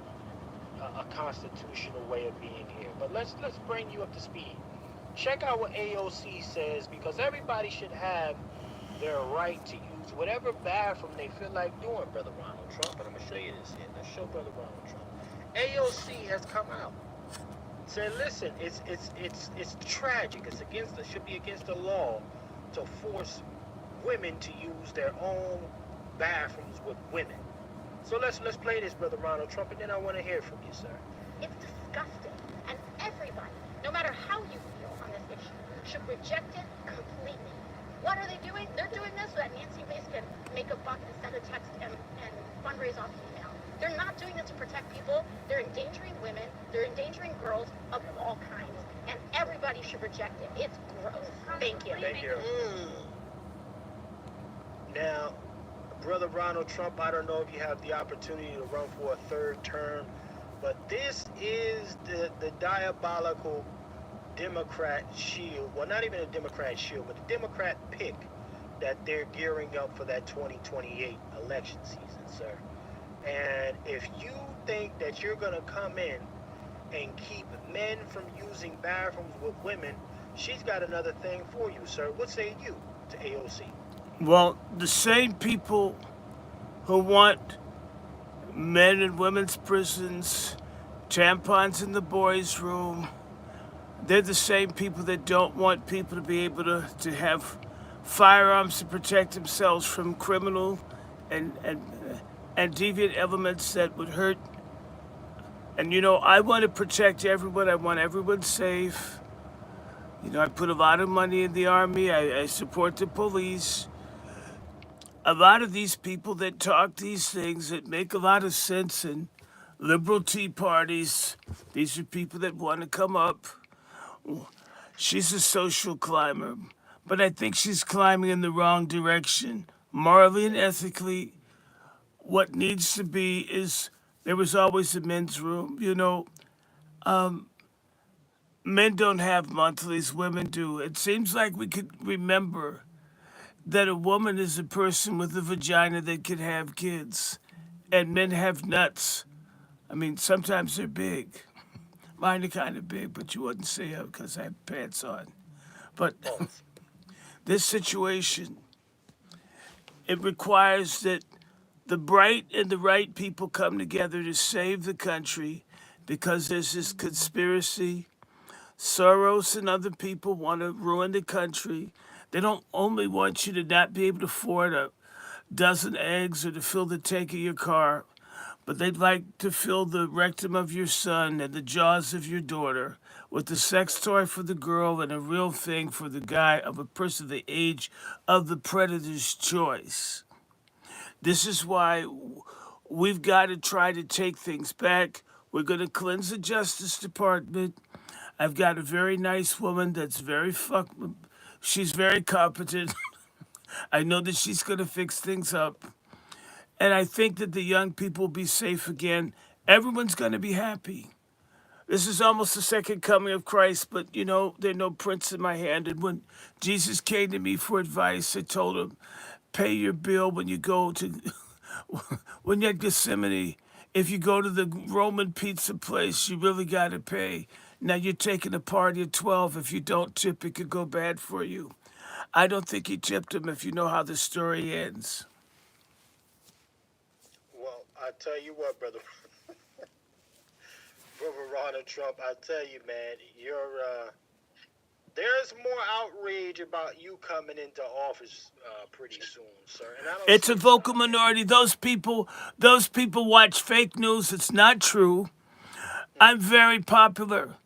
a constitutional way of being here. But let's bring you up to speed. Check out what AOC says, because everybody should have their right to use whatever bathroom they feel like doing, brother Ronald Trump. And I'm gonna show you this here. Let's show brother Ronald Trump. AOC has come out, said, listen, it's tragic. It should be against the law to force women to use their own bathrooms with women. So let's play this, brother Ronald Trump, and then I want to hear from you, sir. It's disgusting, and everybody, no matter how you feel on this issue, should reject it completely. What are they doing? They're doing this so that Nancy Mace can make a buck and send a text and fundraise off email. They're not doing it to protect people. They're endangering women. They're endangering girls of all kinds. And everybody should reject it. It's gross. Thank you. Thank you. Now, brother Ronald Trump, I don't know if you have the opportunity to run for a third term, but this is the diabolical Democrat shield. Well, not even a Democrat shield, but the Democrat pick that they're gearing up for that 2028 election season, sir. And if you think that you're going to come in and keep men from using bathrooms with women, she's got another thing for you, sir. What say you to AOC? Well, the same people who want men in women's prisons, tampons in the boys' room, they're the same people that don't want people to be able to have firearms to protect themselves from criminal and, and, and deviant elements that would hurt. And I want to protect everyone. I want everyone safe. I put a lot of money in the army. I support the police. A lot of these people that talk these things that make a lot of sense in liberal tea parties, these are people that want to come up. She's a social climber, but I think she's climbing in the wrong direction. Morally and ethically, what needs to be is there was always a men's room. Men don't have monthlies, women do. It seems like we could remember that a woman is a person with a vagina that can have kids, and men have nuts. I mean, sometimes they're big. Mine are kind of big, but you wouldn't see it because I have pants on. But this situation, it requires that the bright and the right people come together to save the country because there's this conspiracy. Soros and other people want to ruin the country. They don't only want you to not be able to afford a dozen eggs or to fill the tank of your car, but they'd like to fill the rectum of your son and the jaws of your daughter with a sex toy for the girl and a real thing for the guy of a person the age of the predator's choice. This is why we've got to try to take things back. We're going to cleanse the Justice Department. I've got a very nice woman that's she's very competent. I know that she's going to fix things up. And I think that the young people will be safe again. Everyone's going to be happy. This is almost the second coming of Christ, but there's no prince in my hand. And when Jesus came to me for advice, I told him, pay your bill when you go to, when you're at Gethsemane. If you go to the Roman pizza place, you really got to pay. Now you're taking a party of 12. If you don't tip, it could go bad for you. I don't think he tipped him if you know how the story ends. Well, I tell you what, brother Ronald Trump, I tell you, man, there's more outrage about you coming into office pretty soon, sir. And I don't It's a vocal minority. Those people watch fake news. It's not true. I'm very popular.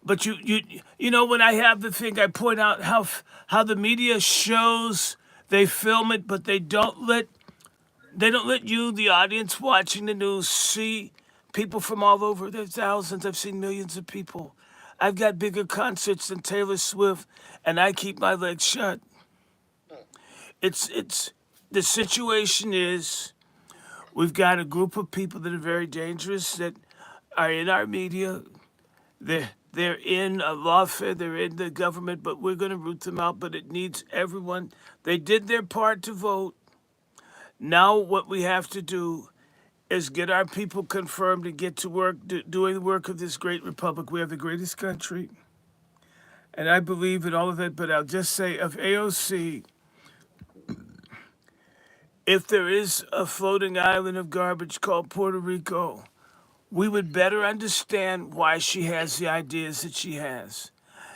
But when I have the thing, I point out how the media shows, they film it, but they don't let you, the audience watching the news, see people from all over. There's thousands. I've seen millions of people. I've got bigger concerts than Taylor Swift, and I keep my legs shut. It's the situation is we've got a group of people that are very dangerous that are in our media. They're in a lawfare, they're in the government, but we're going to root them out. But it needs everyone. They did their part to vote. Now what we have to do is get our people confirmed and get to work doing the work of this great republic. We have the greatest country. And I believe in all of it, but I'll just say of AOC, if there is a floating island of garbage called Puerto Rico, we would better understand why she has the ideas that she has.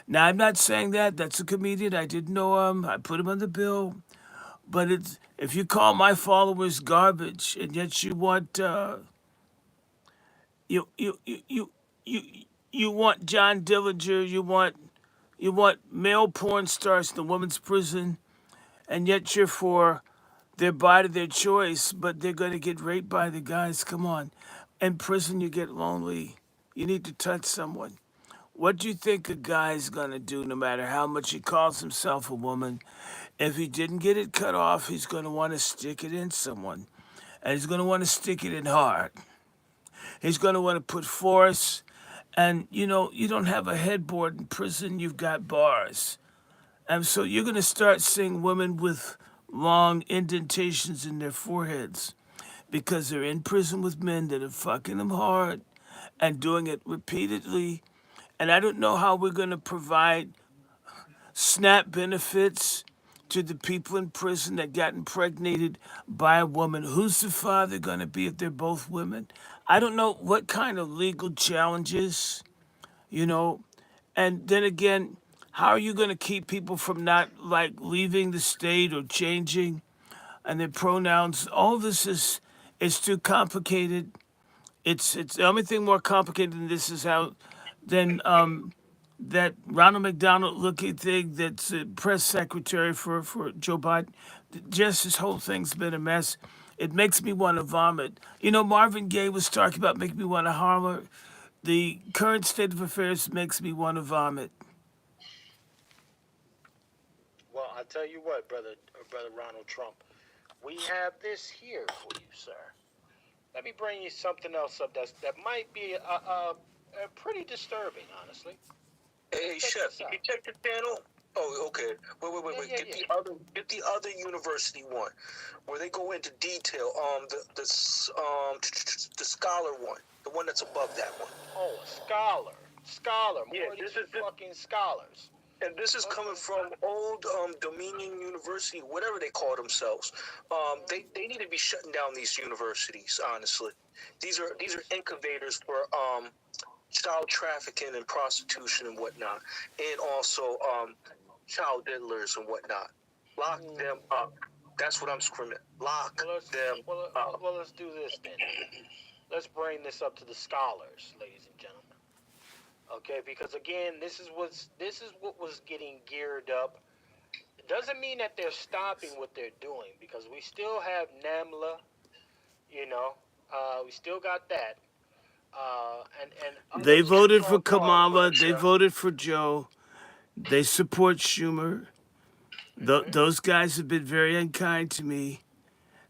Now, I'm not saying that. That's a comedian. I didn't know him. I put him on the bill. But if you call my followers garbage, and yet you want you want John Dillinger, you want male porn stars in the women's prison, and yet you're for their body, their choice, but they're going to get raped by the guys. Come on. In prison, you get lonely. You need to touch someone. What do you think a guy's going to do no matter how much he calls himself a woman? If he didn't get it cut off, he's going to want to stick it in someone. And he's going to want to stick it in hard. He's going to want to put force. And, you don't have a headboard in prison. You've got bars. And so you're going to start seeing women with long indentations in their foreheads because they're in prison with men that are fucking them hard. and doing it repeatedly. And I don't know how we're going to provide SNAP benefits to the people in prison that got impregnated by a woman. Who's the father going to be if they're both women? I don't know what kind of legal challenges, you know. And then again, how are you going to keep people from not like leaving the state or changing and their pronouns? All this is too complicated. It's the only thing more complicated than this is how then that Ronald McDonald looking thing that's a press secretary for Joe Biden. Just this whole thing's been a mess. It makes me want to vomit. You know, Marvin Gaye was talking about making me want to holler. The current state of affairs makes me want to vomit. Well, I tell you what, brother Ronald Trump, we have this here for you, sir. Let me bring you something else up that might be pretty disturbing, honestly. Hey, Check Chef, this did out. you check the channel? Oh, okay. Wait. Yeah, Get yeah. the other university one, where they go into detail. The scholar one, the one that's above that one. Oh, a scholar. Yeah, More this these is the- fucking scholars. And this is coming from old Dominion University, whatever they call themselves. They need to be shutting down these universities. Honestly, these are incubators for child trafficking and prostitution and whatnot, and also child diddlers and whatnot. Lock them up. That's what I'm screaming. Lock them up. Well, let's do this then. Let's bring this up to the scholars, ladies and gentlemen. Okay, because again, this is what was getting geared up. It doesn't mean that they're stopping what they're doing, because we still have NAMLA, we still got that. And They others voted keep for on calling Kamala. for They it. voted for Joe. They support Schumer. Those guys have been very unkind to me.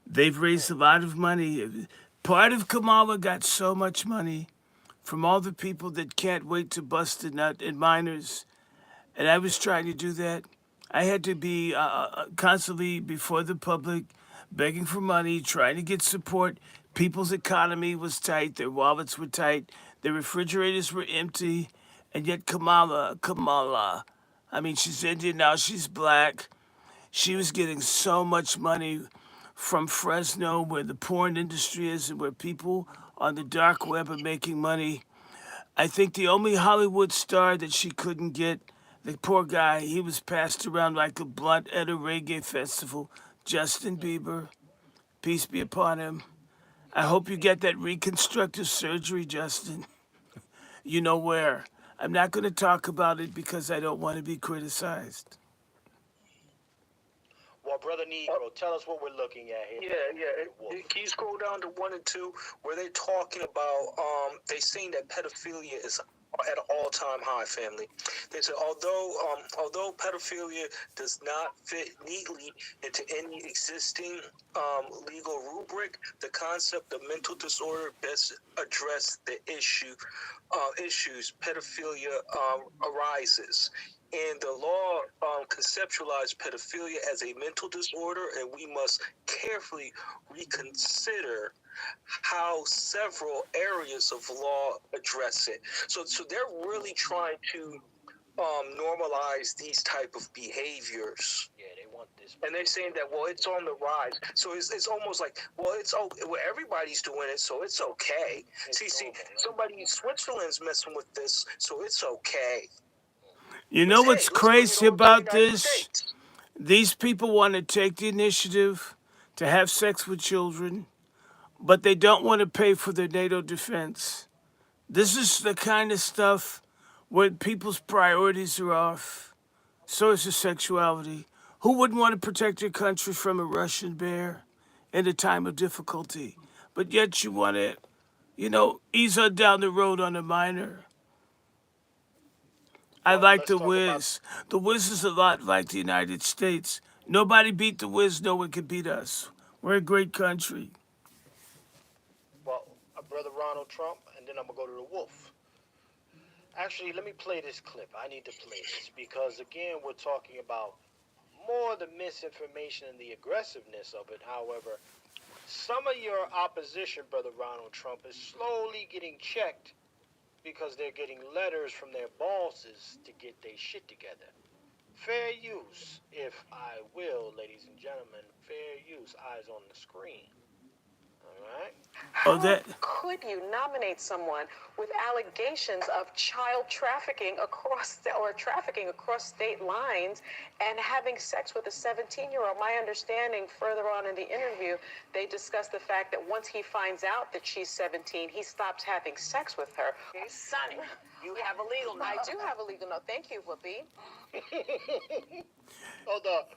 They've raised a lot of money. Part of Kamala got so much money from all the people that can't wait to bust a nut and minors. And I was trying to do that. I had to be constantly before the public, begging for money, trying to get support. People's economy was tight, their wallets were tight, their refrigerators were empty, and yet Kamala, I mean, she's Indian now, she's black. She was getting so much money from Fresno, where the porn industry is and where people on the dark web are making money. I think the only Hollywood star that she couldn't get, the poor guy, he was passed around like a blunt at a reggae festival. Justin Bieber, peace be upon him. I hope you get that reconstructive surgery, Justin. You know where. I'm not going to talk about it because I don't want to be criticized. Well, Brother Negro, tell us what we're looking at here. Yeah. Can you scroll down to 1 and 2, where they're talking about they saying that pedophilia is at an all-time high, family. They said although pedophilia does not fit neatly into any existing legal rubric, the concept of mental disorder best address the issues pedophilia arises. And the law conceptualized pedophilia as a mental disorder, and we must carefully reconsider how several areas of law address it. So they're really trying to normalize these type of behaviors. Yeah, they want this. And they're saying that, well, it's on the rise. So it's almost like, well, everybody's doing it, so it's okay. See, somebody in Switzerland's messing with this, so it's okay. You know what's Let's bring it crazy over to the about United this? States. These people want to take the initiative to have sex with children, but they don't want to pay for their NATO defense. This is the kind of stuff where people's priorities are off. So is the sexuality. Who wouldn't want to protect your country from a Russian bear in a time of difficulty? But yet you want to, ease on down the road on a minor. I like let's the talk about- Wiz. The Wiz is a lot like the United States. Nobody beat the Wiz. No one can beat us. We're a great country. Well, Brother Ronald Trump, and then I'm going to go to the Wolf. Actually, let me play this clip. I need to play this because, again, we're talking about more the misinformation and the aggressiveness of it. However, some of your opposition, Brother Ronald Trump, is slowly getting checked because they're getting letters from their bosses to get their shit together. Fair use, if I will, ladies and gentlemen. Fair use. Eyes on the screen. All right? Oh, that Could you nominate someone with allegations of child trafficking trafficking across state lines and having sex with a 17-year-old? My understanding, further on in the interview, they discussed the fact that once he finds out that she's 17, he stops having sex with her. Sonny, you have a legal note. I do have a legal note. Thank you, Whoopi. Hold up.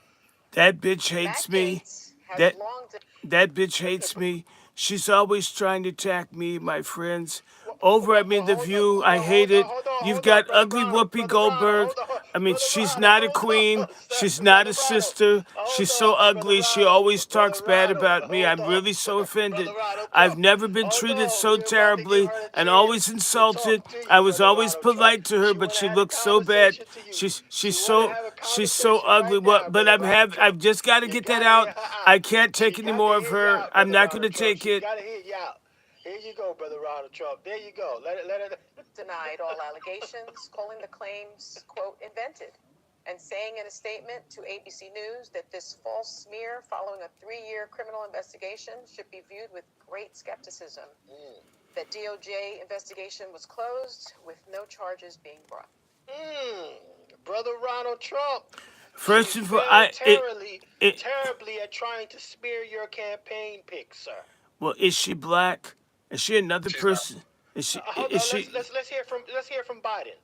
that bitch hates me. Gates has That long that bitch hates me. She's always trying to attack me, my friends. Over at me, The View, I hate it. You've got ugly Whoopi Goldberg. I mean, she's not a queen. She's not a sister. She's so ugly. She always talks bad about me. I'm really so offended. I've never been treated so terribly and always insulted. I was always polite to her, but she looks so bad. She's so ugly. But I've just got to get that out. I can't take any more of her. I'm not going to take it. Gotta hear you out. Here you go, Brother Ronald Trump. There you go. Let it. denied all allegations, calling the claims, quote, invented, and saying in a statement to ABC News that this false smear following a 3-year criminal investigation should be viewed with great skepticism. That DOJ investigation was closed with no charges being brought. Brother Ronald Trump. First of all, terribly at trying to smear your campaign pics, sir. Well, is she black? Is she another person? Is she? Is she? Let's hear from Biden.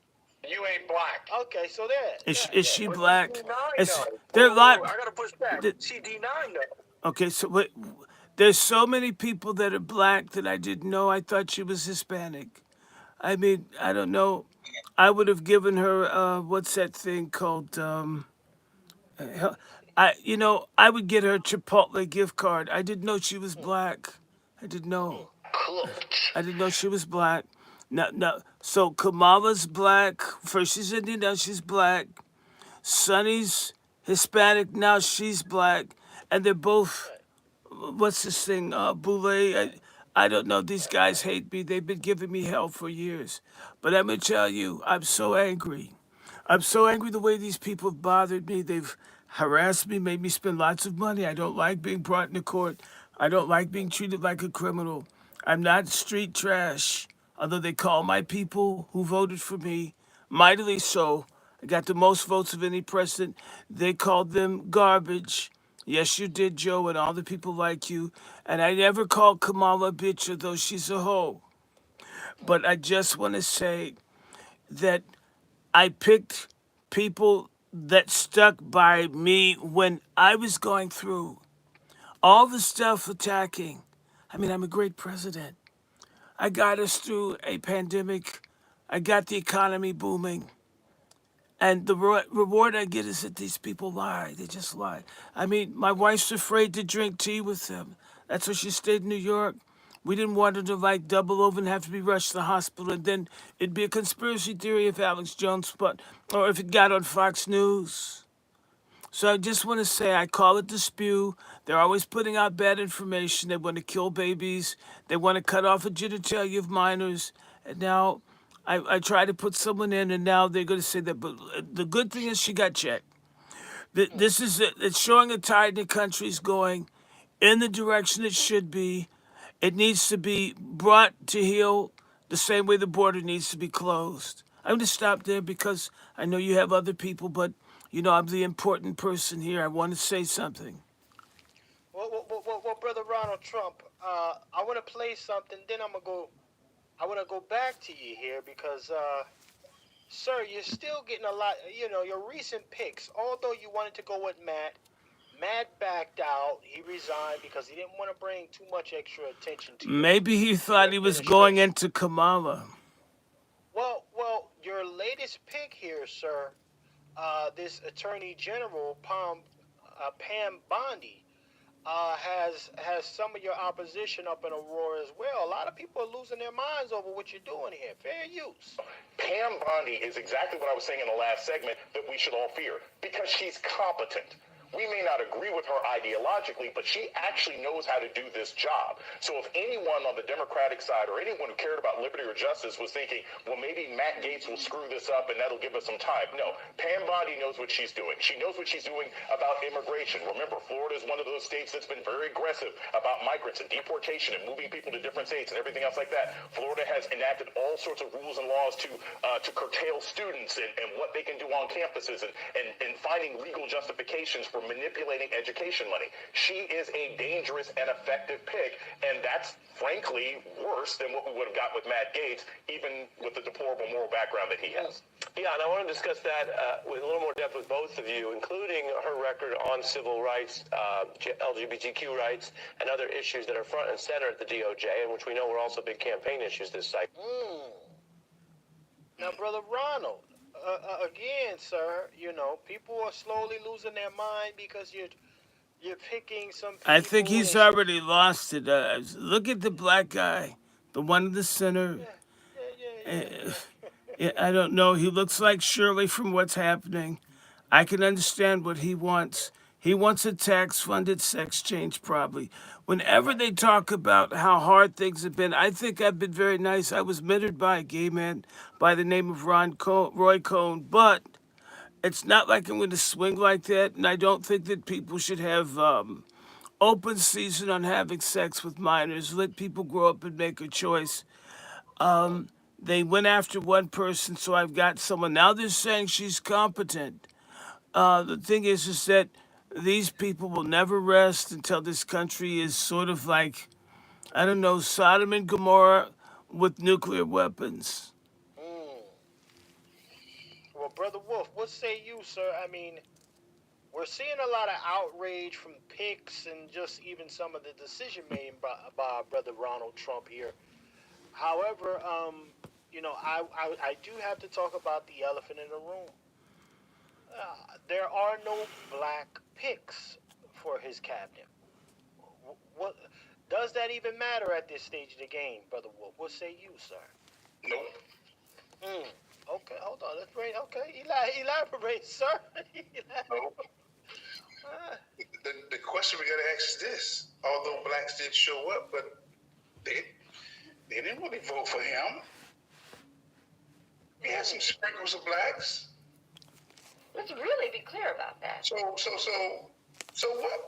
You ain't black. Okay, so there. Is she black? Denied, There are a lot. I gotta push back. She denied though. Okay, so wait, there's so many people that are black that I didn't know. I thought she was Hispanic. I mean, I don't know. I would have given her what's that thing called? I would get her a Chipotle gift card. I didn't know she was black. I didn't know. I didn't know she was black. No. So Kamala's black. First she's Indian, now she's black. Sonny's Hispanic, now she's black. And they're both, what's this thing, Boulay? I don't know. These guys hate me. They've been giving me hell for years. But I'm going to tell you, I'm so angry. I'm so angry the way these people have bothered me. They've harassed me, made me spend lots of money. I don't like being brought into court. I don't like being treated like a criminal. I'm not street trash, although they call my people who voted for me mightily so. I got the most votes of any president. They called them garbage. Yes, you did, Joe, and all the people like you. And I never called Kamala a bitch, although she's a hoe. But I just want to say that I picked people that stuck by me when I was going through all the stuff attacking. I mean, I'm a great president. I got us through a pandemic. I got the economy booming. And the reward I get is that these people lie. They just lie. I mean, my wife's afraid to drink tea with them. That's why she stayed in New York. We didn't want her to double over and have to be rushed to the hospital. And then it'd be a conspiracy theory if Alex Jones, or if it got on Fox News. So I just want to say, I call it the spew. They're always putting out bad information. They want to kill babies. They want to cut off a genitalia of minors. And now I try to put someone in, and now they're going to say that. But the good thing is she got checked. This is it. It's showing a tide in the country's going in the direction it should be. It needs to be brought to heel the same way the border needs to be closed. I'm going to stop there because I know you have other people, but, I'm the important person here. I want to say something. Well, Brother Ronald Trump, I want to play something, then I want to go back to you here because, sir, you're still getting a lot, your recent picks, although you wanted to go with Matt backed out. He resigned because he didn't want to bring too much extra attention to Maybe he thought he was going into Kamala. Well, your latest pick here, sir, this Attorney General, Pam Bondi, has some of your opposition up in a roar as well. A lot of people are losing their minds over what you're doing here. Fair use. Pam Bondi is exactly what I was saying in the last segment that we should all fear because she's competent. We may not agree with her ideologically, but she actually knows how to do this job. So if anyone on the Democratic side or anyone who cared about liberty or justice was thinking, well, maybe Matt Gaetz will screw this up and that'll give us some time. No, Pam Bondi knows what she's doing. She knows what she's doing about immigration. Remember, Florida is one of those states that's been very aggressive about migrants and deportation and moving people to different states and everything else like that. Florida has enacted all sorts of rules and laws to curtail students and what they can do on campuses and finding legal justifications for manipulating education money. She is a dangerous and effective pick, and that's frankly worse than what we would have got with Matt Gaetz, even with the deplorable moral background that he has. Yeah, and I want to discuss that with a little more depth with both of you, including her record on civil rights, LGBTQ rights, and other issues that are front and center at the DOJ, and which we know were also big campaign issues this cycle. Now, Brother Ronald, again, sir, you know, people are slowly losing their mind because you're picking some people. I think he's already lost it. Look at the black guy, the one in the center. I don't know. He looks like Shirley from What's Happening. I can understand what he wants. He wants a tax-funded sex change, probably. Whenever they talk about how hard things have been, I think I've been very nice. I was mentored by a gay man by the name of Roy Cohn, but it's not like I'm going to swing like that, and I don't think that people should have open season on having sex with minors. Let people grow up and make a choice. They went after one person, so I've got someone. Now they're saying she's competent. The thing is that these people will never rest until this country is sort of like, I don't know, Sodom and Gomorrah with nuclear weapons. Well, Brother Wolf, what say you, sir? I mean, we're seeing a lot of outrage from picks and just even some of the decision made by Brother Ronald Trump here. However, you know, I do have to talk about the elephant in the room. There are no black picks for his cabinet. What does that even matter at this stage of the game, Brother Wolf? What say you, sir? Nope. Okay, hold on. Let's bring. Okay, elaborate, sir. Nope. The question we got to ask is this: although blacks did show up, but they didn't really vote for him. We had some sprinkles of blacks. Let's really be clear about that. So what?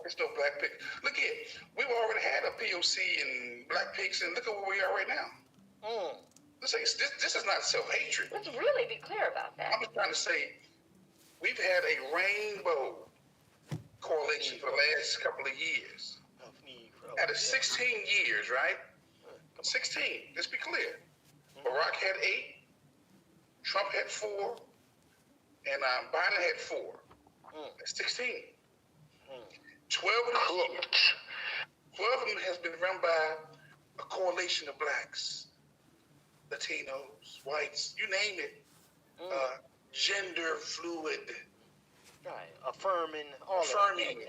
There's no black pick. Look at, we've already had a POC and black picks, and look at where we are right now. This is not self-hatred. Let's really be clear about that. I'm just trying to say, we've had a rainbow correlation for the last couple of years. Out of 16 years, right? 16, let's be clear. Barack had 8, Trump had 4, and Biden had 4. That's 16. 12 of them has been run by a coalition of blacks, Latinos, whites, you name it, gender fluid. Right, affirming,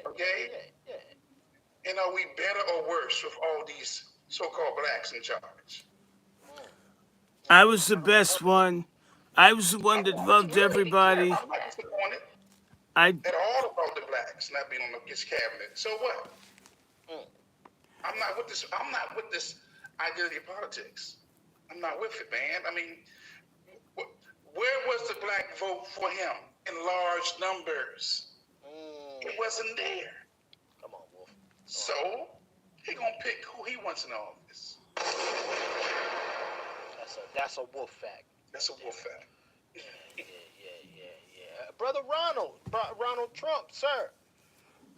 okay? Yeah. And are we better or worse with all these so-called blacks in charge? I was the best one. I was the one that loved everybody. I'm not disappointed at all about the blacks not being on his cabinet. So what? I'm not with this identity politics. I'm not with it, man. I mean, where was the black vote for him in large numbers? It wasn't there. Come on, Wolf. So he gonna pick who he wants in office. That's a Wolf fact. That's a Wolf fact. Yeah. Brother Ronald Trump, sir.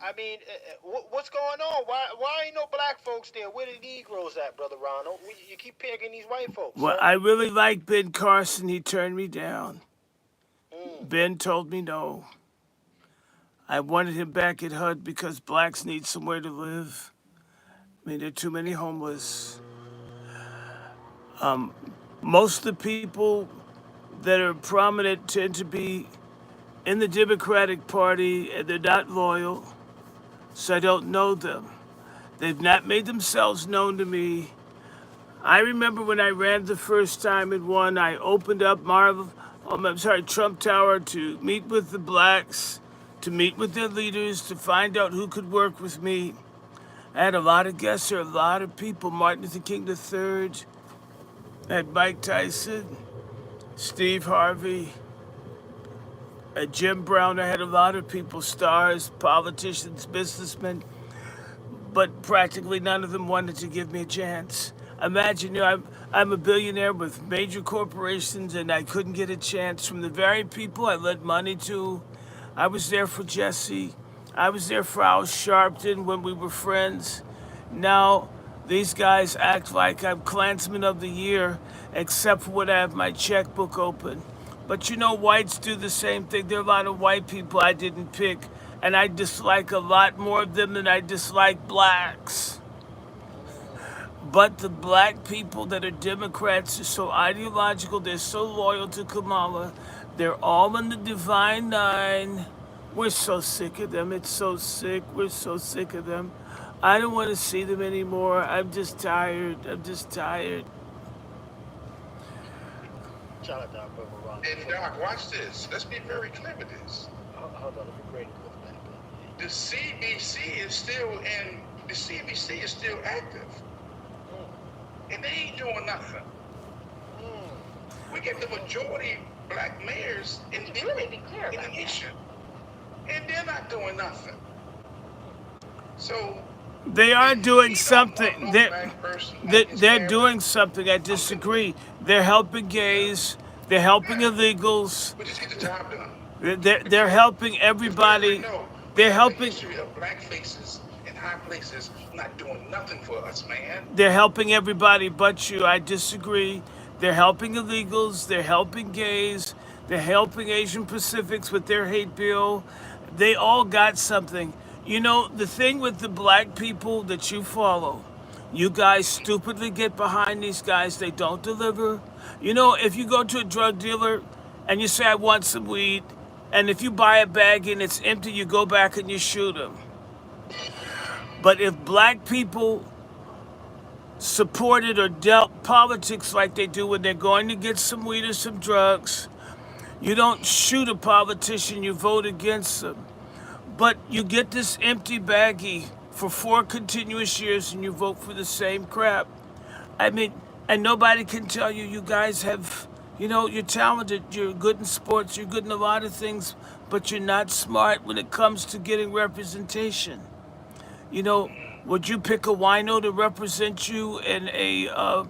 I mean, what's going on? Why ain't no black folks there? Where the Negroes at, Brother Ronald? You keep picking these white folks. Well, sir. I really like Ben Carson. He turned me down. Ben told me no. I wanted him back at HUD because blacks need somewhere to live. I mean, there are too many homeless. Most of the people that are prominent tend to be in the Democratic Party, and they're not loyal, so I don't know them. They've not made themselves known to me. I remember when I ran the first time and won, I opened up Trump Tower to meet with the blacks, to meet with their leaders, to find out who could work with me. I had a lot of guests there, a lot of people. Martin Luther King III, I had Mike Tyson, Steve Harvey, Jim Brown. I had a lot of people, stars, politicians, businessmen, but practically none of them wanted to give me a chance. Imagine, I'm a billionaire with major corporations, and I couldn't get a chance from the very people I lent money to. I was there for Jesse. I was there for Al Sharpton when we were friends. Now, these guys act like I'm Klansman of the Year, except for when I have my checkbook open. But whites do the same thing. There are a lot of white people I didn't pick, and I dislike a lot more of them than I dislike blacks. But the black people that are Democrats are so ideological, they're so loyal to Kamala. They're all in the Divine Nine. We're so sick of them. It's so sick. We're so sick of them. I don't want to see them anymore. I'm just tired. I'm just tired. Shout out to our brother Ron. And Doc, watch this. Let's be very clear with this. Hold on, let me bring it back. The CBC is still active. And they ain't doing nothing. We get the majority black mayors in the nation. And they're not doing nothing. So they are doing something. They're doing doing something. I disagree. They're helping gays. They're helping illegals. But just get the job done. They're helping everybody. They're helping. History of black faces in high places not doing nothing for us, man. They're helping everybody but you. I disagree. They're helping illegals. They're helping gays. They're helping Asian Pacifics with their hate bill. They all got something. The thing with the black people that you follow, you guys stupidly get behind these guys. They don't deliver. If you go to a drug dealer and you say, I want some weed, and if you buy a bag and it's empty, you go back and you shoot them. But if black people supported or dealt politics like they do when they're going to get some weed or some drugs, you don't shoot a politician, you vote against them. But you get this empty baggie for 4 continuous years and you vote for the same crap. And nobody can tell you, you guys have, you're talented, you're good in sports, you're good in a lot of things, but you're not smart when it comes to getting representation. Would you pick a wino to represent you in a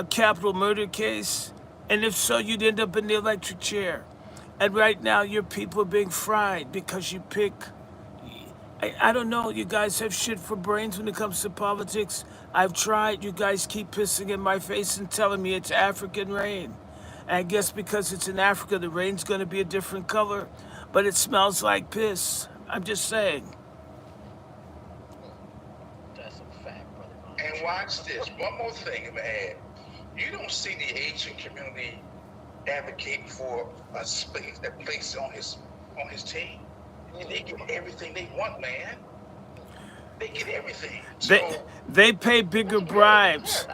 capital murder case? And if so, you'd end up in the electric chair. And right now, your people are being fried because you pick. I don't know. You guys have shit for brains when it comes to politics. I've tried. You guys keep pissing in my face and telling me it's African rain. And I guess because it's in Africa, the rain's going to be a different color. But it smells like piss. I'm just saying. That's a fact, brother. And watch this. One more thing I'm gonna add. You don't see the Asian community advocating for a place on his team. And they get everything they want, man. They get everything. They pay bigger bribes.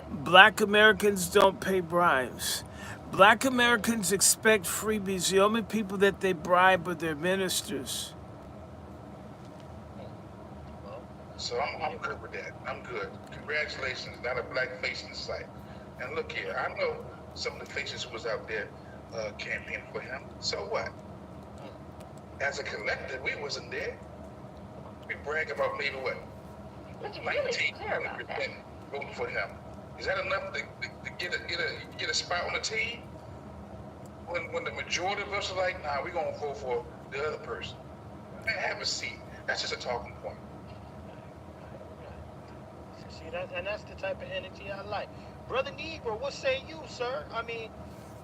Black Americans don't pay bribes. Black Americans expect freebies. The only people that they bribe are their ministers. So I'm good with that. I'm good. Congratulations. Not a black face in sight. And look here, I know some of the faces who was out there campaigning for him. So what? As a collective, we wasn't there. We brag about maybe what? Let's really be clear about that. Voting for him. Is that enough to get a spot on the team? When the majority of us are like, nah, we're gonna vote for the other person. Man, have a seat. That's just a talking point. See, that's the type of energy I like. Brother Negro, what say you, sir?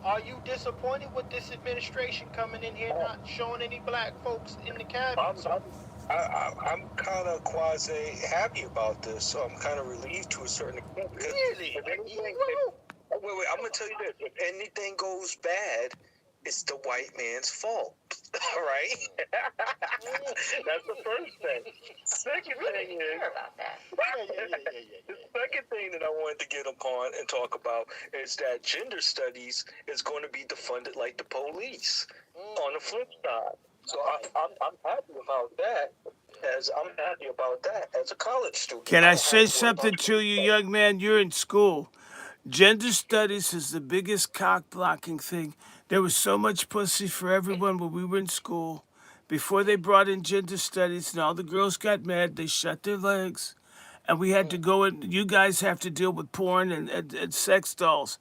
Are you disappointed with this administration coming in here not showing any black folks in the cabinet? I'm kind of quasi happy about this, so I'm kind of relieved to a certain extent. Really? Wait, I'm gonna tell you this: if anything goes bad, it's the white man's fault. All right? That's the first thing. Second thing is, the second thing that I wanted to get upon and talk about is that gender studies is going to be defunded like the police. On the flip side, So I'm happy about that. I'm happy about that as a college student. Can I I'm say happy something about to you, young man? You're in school. Gender studies is the biggest cock blocking thing. There was so much pussy for everyone when we were in school. Before they brought in gender studies and all the girls got mad, they shut their legs. And we had to go in. You guys have to deal with porn and sex dolls.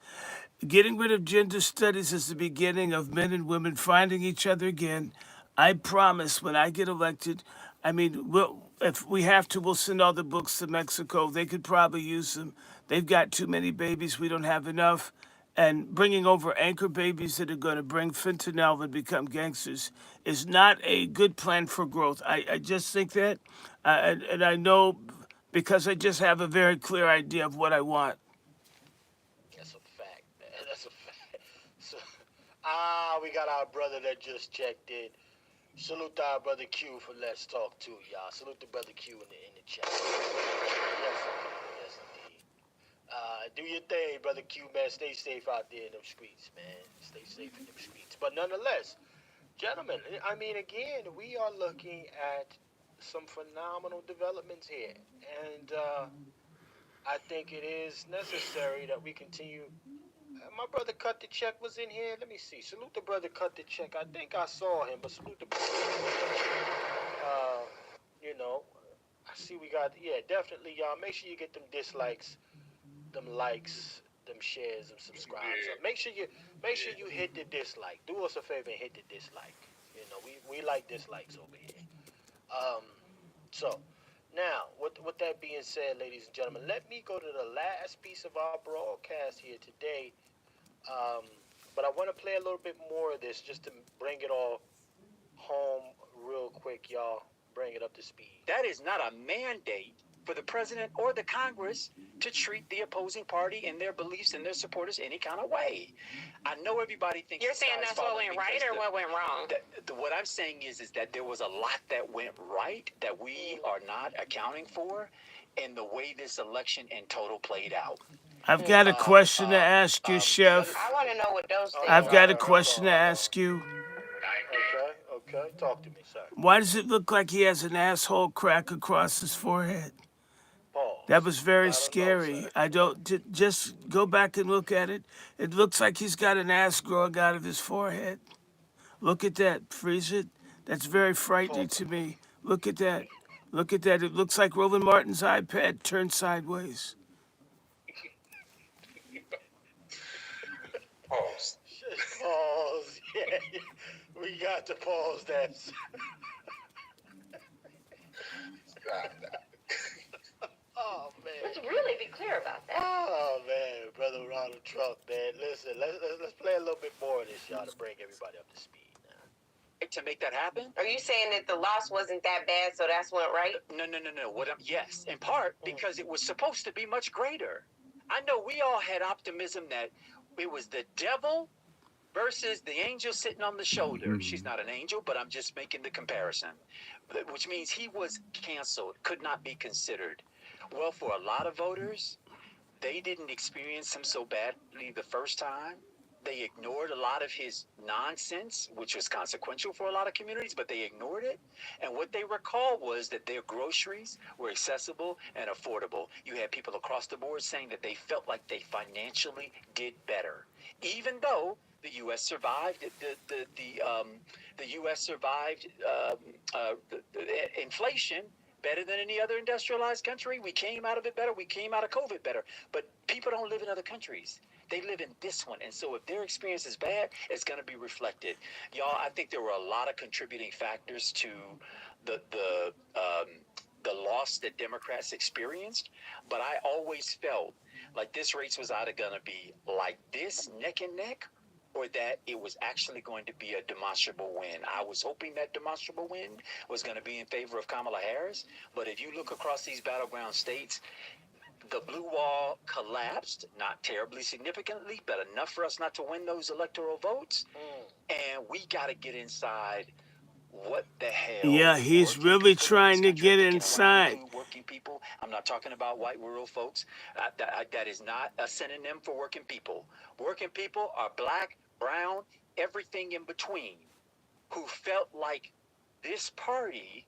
Getting rid of gender studies is the beginning of men and women finding each other again. I promise when I get elected, I mean, if we have to, we'll send all the books to Mexico. They could probably use them. They've got too many babies. We don't have enough. And bringing over anchor babies that are going to bring fentanyl and become gangsters is not a good plan for growth. I just think that. And I know because I just have a very clear idea of what I want. That's a fact, man. That's a fact. So, we got our brother that just checked in. Salute to our brother Q for Let's Talk too, y'all. Salute to brother Q in the chat. Yes, indeed. Yes, indeed. Do your thing, brother Q, man. Stay safe out there in them streets, man. Stay safe in them streets. But nonetheless, gentlemen, I mean, again, we are looking at some phenomenal developments here, and I think it is necessary that we continue. My brother Cut the Check was in here. Let me see. Salute the brother Cut the Check. I think I saw him, but salute the brother. You know, I see we got, yeah, definitely, y'all. Make sure you get them dislikes, them likes, them shares, them subscribes. Make sure you hit the dislike. Do us a favor and hit the dislike. You know, we like dislikes over here. So now, with that being said, ladies and gentlemen, let me go to the last piece of our broadcast here today. But I want to play a little bit more of this just to bring it all home real quick, y'all. Bring it up to speed. That is not a mandate for the president or the Congress to treat the opposing party and their beliefs and their supporters any kind of way. I know everybody thinks You're saying that's what went right or what went wrong? What I'm saying is that there was a lot that went right that we are not accounting for in the way this election in total played out. I've got a question to ask you, Chef. I want to know what those things I've got are. a question to ask you. Okay. Talk to me, sir. Why does it look like he has an asshole crack across his forehead? Pause. That was very scary. I don't, just go back and look at it. It looks like he's got an ass growing out of his forehead. Look at that. Freeze it. That's very frightening to me. Look at that. Look at that. It looks like Roland Martin's iPad turned sideways. Pause. Pause. Yeah. We got to pause that. Oh man. Let's really be clear about that. Oh man, brother Ronald Trump, man. Listen, let's play a little bit more of this, y'all, to bring everybody up to speed now. To make that happen? Are you saying that the loss wasn't that bad, so that's went right? No. Yes, in part because it was supposed to be much greater. I know we all had optimism that it was the devil versus the angel sitting on the shoulder. She's not an angel, but I'm just making the comparison, which means he was canceled, could not be considered. Well, for a lot of voters, they didn't experience him so badly the first time. They ignored a lot of his nonsense, which was consequential for a lot of communities, but they ignored it. And what they recalled was that their groceries were accessible and affordable. You had people across the board saying that they felt like they financially did better, even though the U.S. survived the U.S. survived inflation better than any other industrialized country. We came out of it better. We came out of COVID better. But people don't live in other countries. They live in this one. And so if their experience is bad, it's going to be reflected. Y'all, I think there were a lot of contributing factors to the loss that Democrats experienced. But I always felt like this race was either going to be like this, neck and neck, or that it was actually going to be a demonstrable win. I was hoping that demonstrable win was going to be in favor of Kamala Harris. But if you look across these battleground states, the blue wall collapsed, not terribly significantly, but enough for us not to win those electoral votes. And we got to get inside what the hell. Yeah, he's really trying to get inside. Working people. I'm not talking about white rural folks. That is not a synonym for working people. Working people are black, brown, everything in between. who felt like this party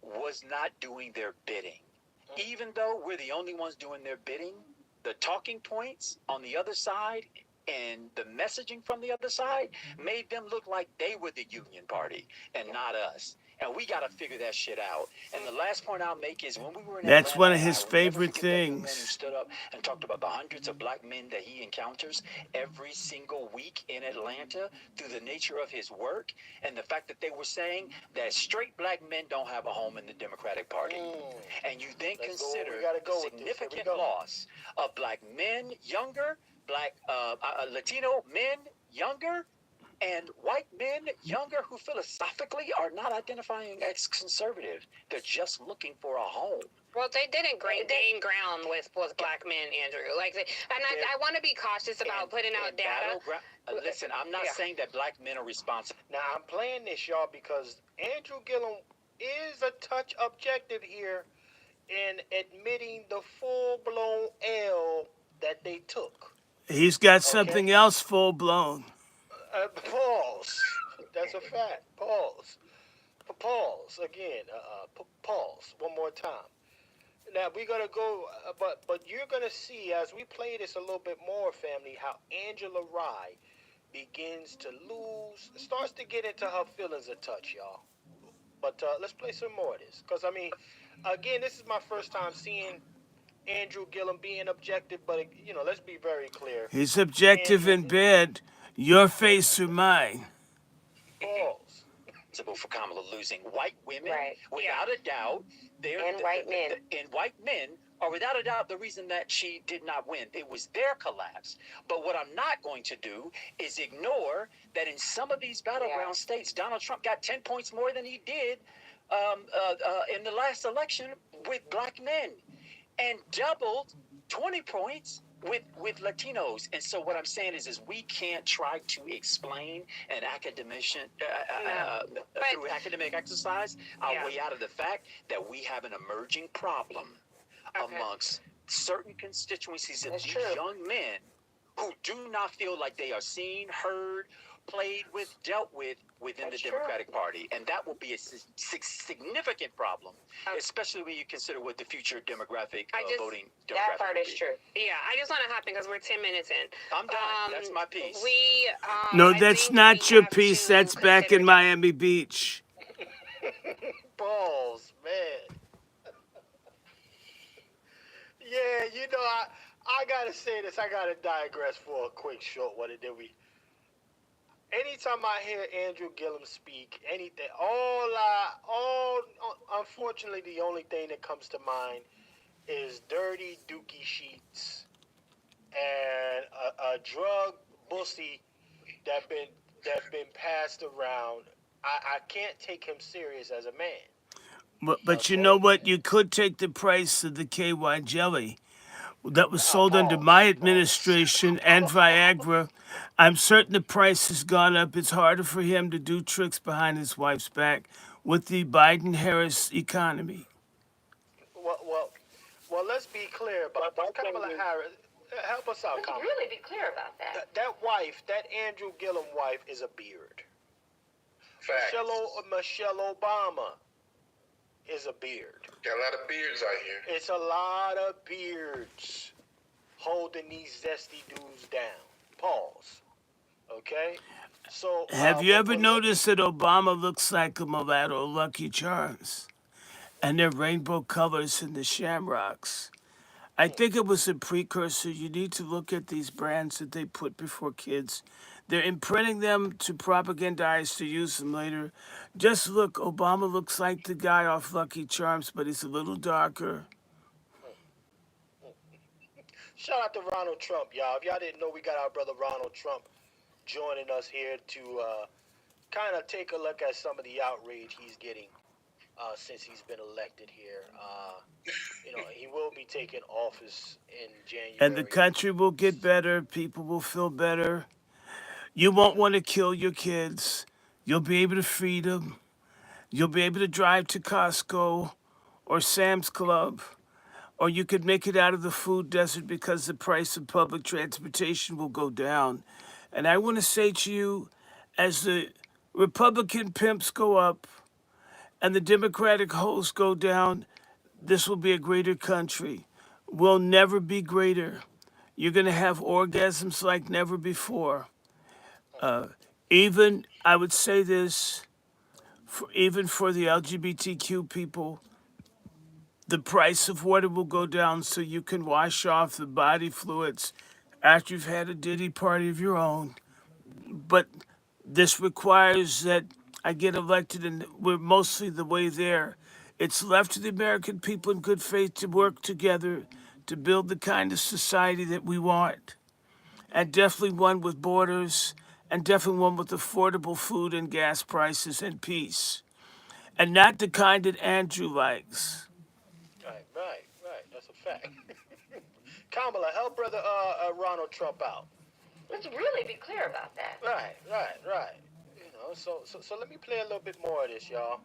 was not doing their bidding. Even though we're the only ones doing their bidding, the talking points on the other side and the messaging from the other side made them look like they were the Union Party and not us. And we got to figure that shit out. And the last point I'll make is when we were in That's Atlanta, one of his I will never favorite forget that young man who things. stood up and talked about the hundreds of black men that he encounters every single week in Atlanta through the nature of his work and the fact that they were saying that straight black men don't have a home in the Democratic Party. And you then consider the significant loss of black men younger, black Latino men younger, and white men younger who philosophically are not identifying as conservative. They're just looking for a home. Well, they didn't gain ground with black men, Andrew. I want to be cautious about putting out data. Listen, I'm not saying that black men are responsible. Now, I'm playing this, y'all, because Andrew Gillum is a touch objective here in admitting the full-blown L that they took. He's got something else full blown. Pause. That's a fact. Pause. Pause again. Pause one more time. Now we're gonna go, but you're gonna see as we play this a little bit more, family, how Angela Rye begins to starts to get into her feelings a touch, y'all. But let's play some more of this, because I mean, again, this is my first time seeing Andrew Gillum being objective, but let's be very clear. He's objective in bed. Your face or mine. Pause. For Kamala losing white women, without a doubt, white men are without a doubt the reason that she did not win. It was their collapse. But what I'm not going to do is ignore that in some of these battleground states, Donald Trump got 10 points more than he did in the last election with black men, and doubled 20 points with Latinos. And so what I'm saying is we can't try to explain an academician through academic exercise our way out of the fact that we have an emerging problem amongst certain constituencies of these young men who do not feel like they are seen, heard, played with, dealt with within the Democratic Party. And that will be a significant problem, especially when you consider what the future demographic voting demographic that part will is be. true. Yeah, I just want to hop in because we're 10 minutes in. I'm done. That's my piece. No, that's not your piece. That's back in Miami Beach. Balls, man. Yeah, I gotta say this. I gotta digress for a quick short one, and then anytime I hear Andrew Gillum speak, anything, unfortunately, the only thing that comes to mind is dirty dookie sheets and a drug bussy that's been passed around. I can't take him serious as a man. But you know what? You could take the price of the KY jelly that was sold under my administration and Viagra. I'm certain the price has gone up. It's harder for him to do tricks behind his wife's back with the Biden-Harris economy. Well, let's be clear about Kamala Harris. Help us out, Kamala. Really be clear about that. That Andrew Gillum wife is a beard. Michelle Obama is a beard. Got a lot of beards out here. It's a lot of beards holding these zesty dudes down. Pause. Okay? So have you ever noticed that Obama looks like a mulatto Lucky Charms? And their rainbow colors in the shamrocks. I think it was a precursor. You need to look at these brands that they put before kids. They're imprinting them to propagandize to use them later. Just look, Obama looks like the guy off Lucky Charms, but he's a little darker. Shout out to Ronald Trump, y'all. If y'all didn't know, we got our brother Ronald Trump joining us here to kind of take a look at some of the outrage he's getting since he's been elected here. He will be taking office in January. And the country will get better. People will feel better. You won't want to kill your kids. You'll be able to feed them. You'll be able to drive to Costco or Sam's Club. Or you could make it out of the food desert because the price of public transportation will go down. And I want to say to you, as the Republican pimps go up and the Democratic hosts go down, this will be a greater country. We'll never be greater. You're going to have orgasms like never before. Even, I would say this, even for the LGBTQ people, the price of water will go down so you can wash off the body fluids after you've had a ditty party of your own. But this requires that I get elected, and we're mostly the way there. It's left to the American people in good faith to work together to build the kind of society that we want, and definitely one with borders, and definitely one with affordable food and gas prices and peace, and not the kind that Andrew likes. Right. That's a fact. Kamala, help brother Ronald Trump out. Let's really be clear about that. Right. You know, so let me play a little bit more of this, y'all.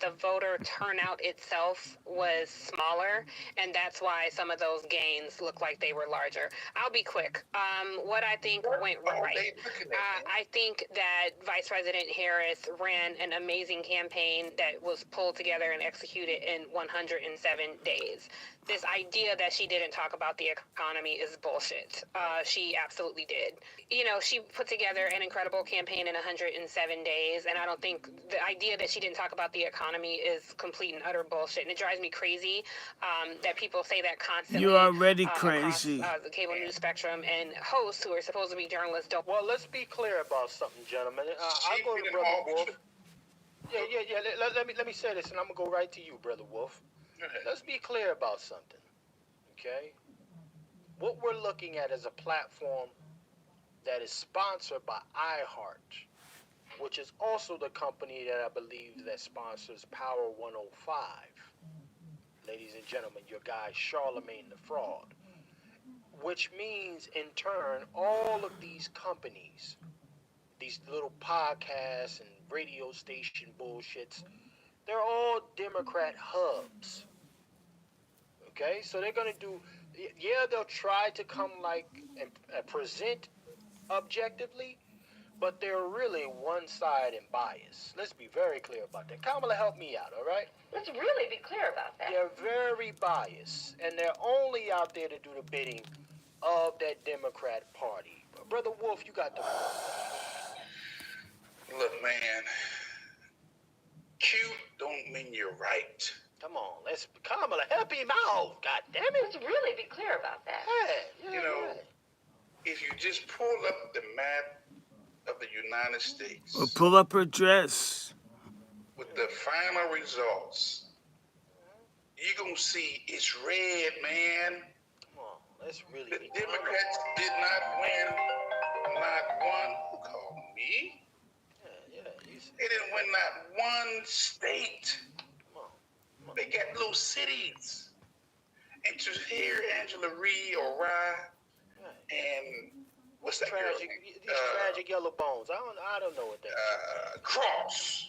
The voter turnout itself was smaller, and that's why some of those gains look like they were larger. I'll be quick. What I think went right. I think that Vice President Harris ran an amazing campaign that was pulled together and executed in 107 days. This idea that she didn't talk about the economy is bullshit. She absolutely did. You know, she put together an incredible campaign in 107 days, and I don't think the idea that she didn't talk about the economy is complete and utter bullshit. And it drives me crazy that people say that constantly. You're already crazy. Across, the cable news spectrum, and hosts who are supposed to be journalists don't. Well, let's be clear about something, gentlemen. I'll go to Brother Wolf. Yeah. Let me say this, and I'm gonna go right to you, Brother Wolf. Let's be clear about something, okay? What we're looking at is a platform that is sponsored by iHeart, which is also the company that I believe that sponsors Power 105. Ladies and gentlemen, your guy Charlemagne the Fraud. Which means, in turn, all of these companies, these little podcasts and radio station bullshits, they're all Democrat hubs. Okay, so they're gonna do, they'll try to come and present objectively, but they're really one-sided and biased. Let's be very clear about that. Kamala, help me out, all right? Let's really be clear about that. They're very biased, and they're only out there to do the bidding of that Democrat Party. Brother Wolf, you got the Look, man, cute don't mean you're right. Come on, Kamala, help him out. God damn it. Let's really be clear about that. Yeah, You know, if you just pull up the map of the United States Or pull up her dress. with the final results, you're going to see it's red, man. Come on, let's really The be Democrats did not win not one. Who called me? They didn't win not one state. They got little cities. And to hear Angela Reed or Rye and what's that tragic, girl? these tragic yellow bones. I don't know what that is. Cross.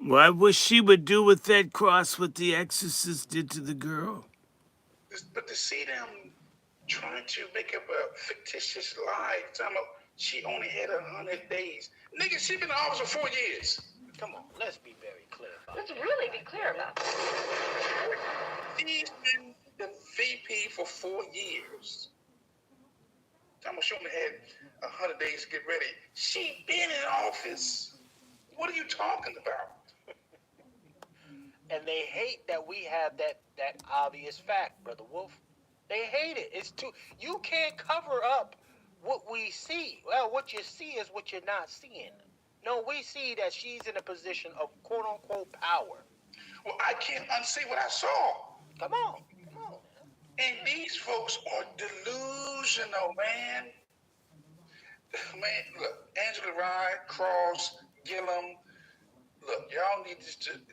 Well, I wish she would do with that cross what the Exorcist did to the girl. But to see them trying to make up a fictitious lie, talking about she only had 100 days. Nigga, she been in office for 4 years. Come on, let's be very clear about Let's really be clear about that. She's been the VP for 4 years. Talking about she only had 100 days to get ready. She been in office. What are you talking about? And they hate that we have that obvious fact, Brother Wolf. They hate it. It's too. You can't cover up what we see. Well, what you see is what you're not seeing. No, we see that she's in a position of quote unquote power. Well, I can't unsee what I saw. Come on. And these folks are delusional, man. Man, look, Angela Rye, Cross, Gillum, look, y'all need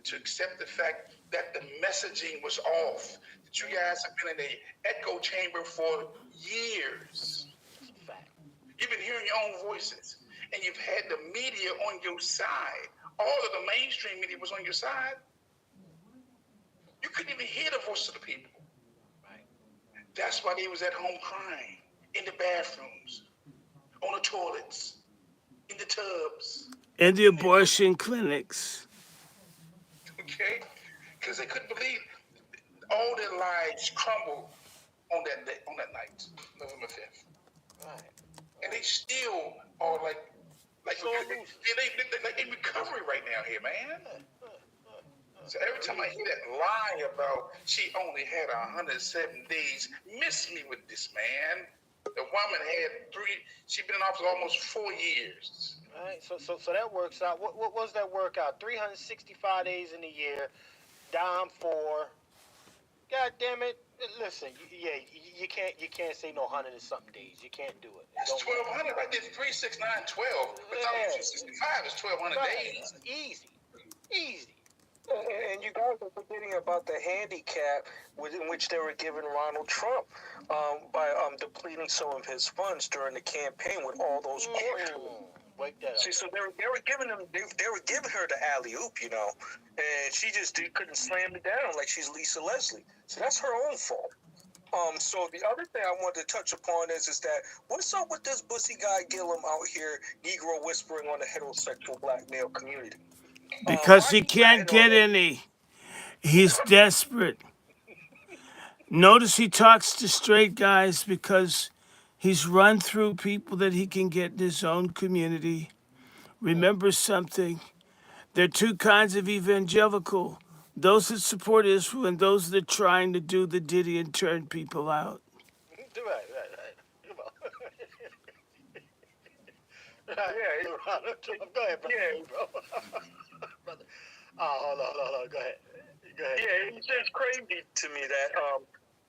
to accept the fact that the messaging was off. That you guys have been in the echo chamber for years. You've been hearing your own voices, and you've had the media on your side. All of the mainstream media was on your side. You couldn't even hear the voice of the people. Right. That's why they was at home crying, in the bathrooms, on the toilets, in the tubs. in the abortion clinics. Okay? Because they couldn't believe all their lives crumbled on that day, on that night, November 5th. Right. And they still are like they in recovery right now here, man. So every time I hear that lie about she only had 107 days, miss me with this, man. The woman had she'd been in office almost 4 years. All right, so that works out. What was that work out? 365 days in a year, dime 4. God damn it! Listen, you can't say no 100 and something days. You can't do it. That's 1,200. I did 3, 6, 9, 12. But 365 is 1,200 days. Easy. And you guys are forgetting about the handicap in which they were giving Ronald Trump by depleting some of his funds during the campaign with all those court. Wake that up. See, so they were giving her the alley oop, you know, and she just couldn't slam it down like she's Lisa Leslie. So that's her own fault. So the other thing I wanted to touch upon is that what's up with this bussy guy Gillum out here, Negro whispering on the heterosexual black male community? Because he can't get any. He's desperate. Notice he talks to straight guys because he's run through people that he can get in his own community. Remember something. There are two kinds of evangelical. Those that support Israel and those that are trying to do the Diddy and turn people out. Right. Come on. Go ahead, brother. Yeah. Brother. Oh, hold on. Go ahead. Yeah, it's just crazy to me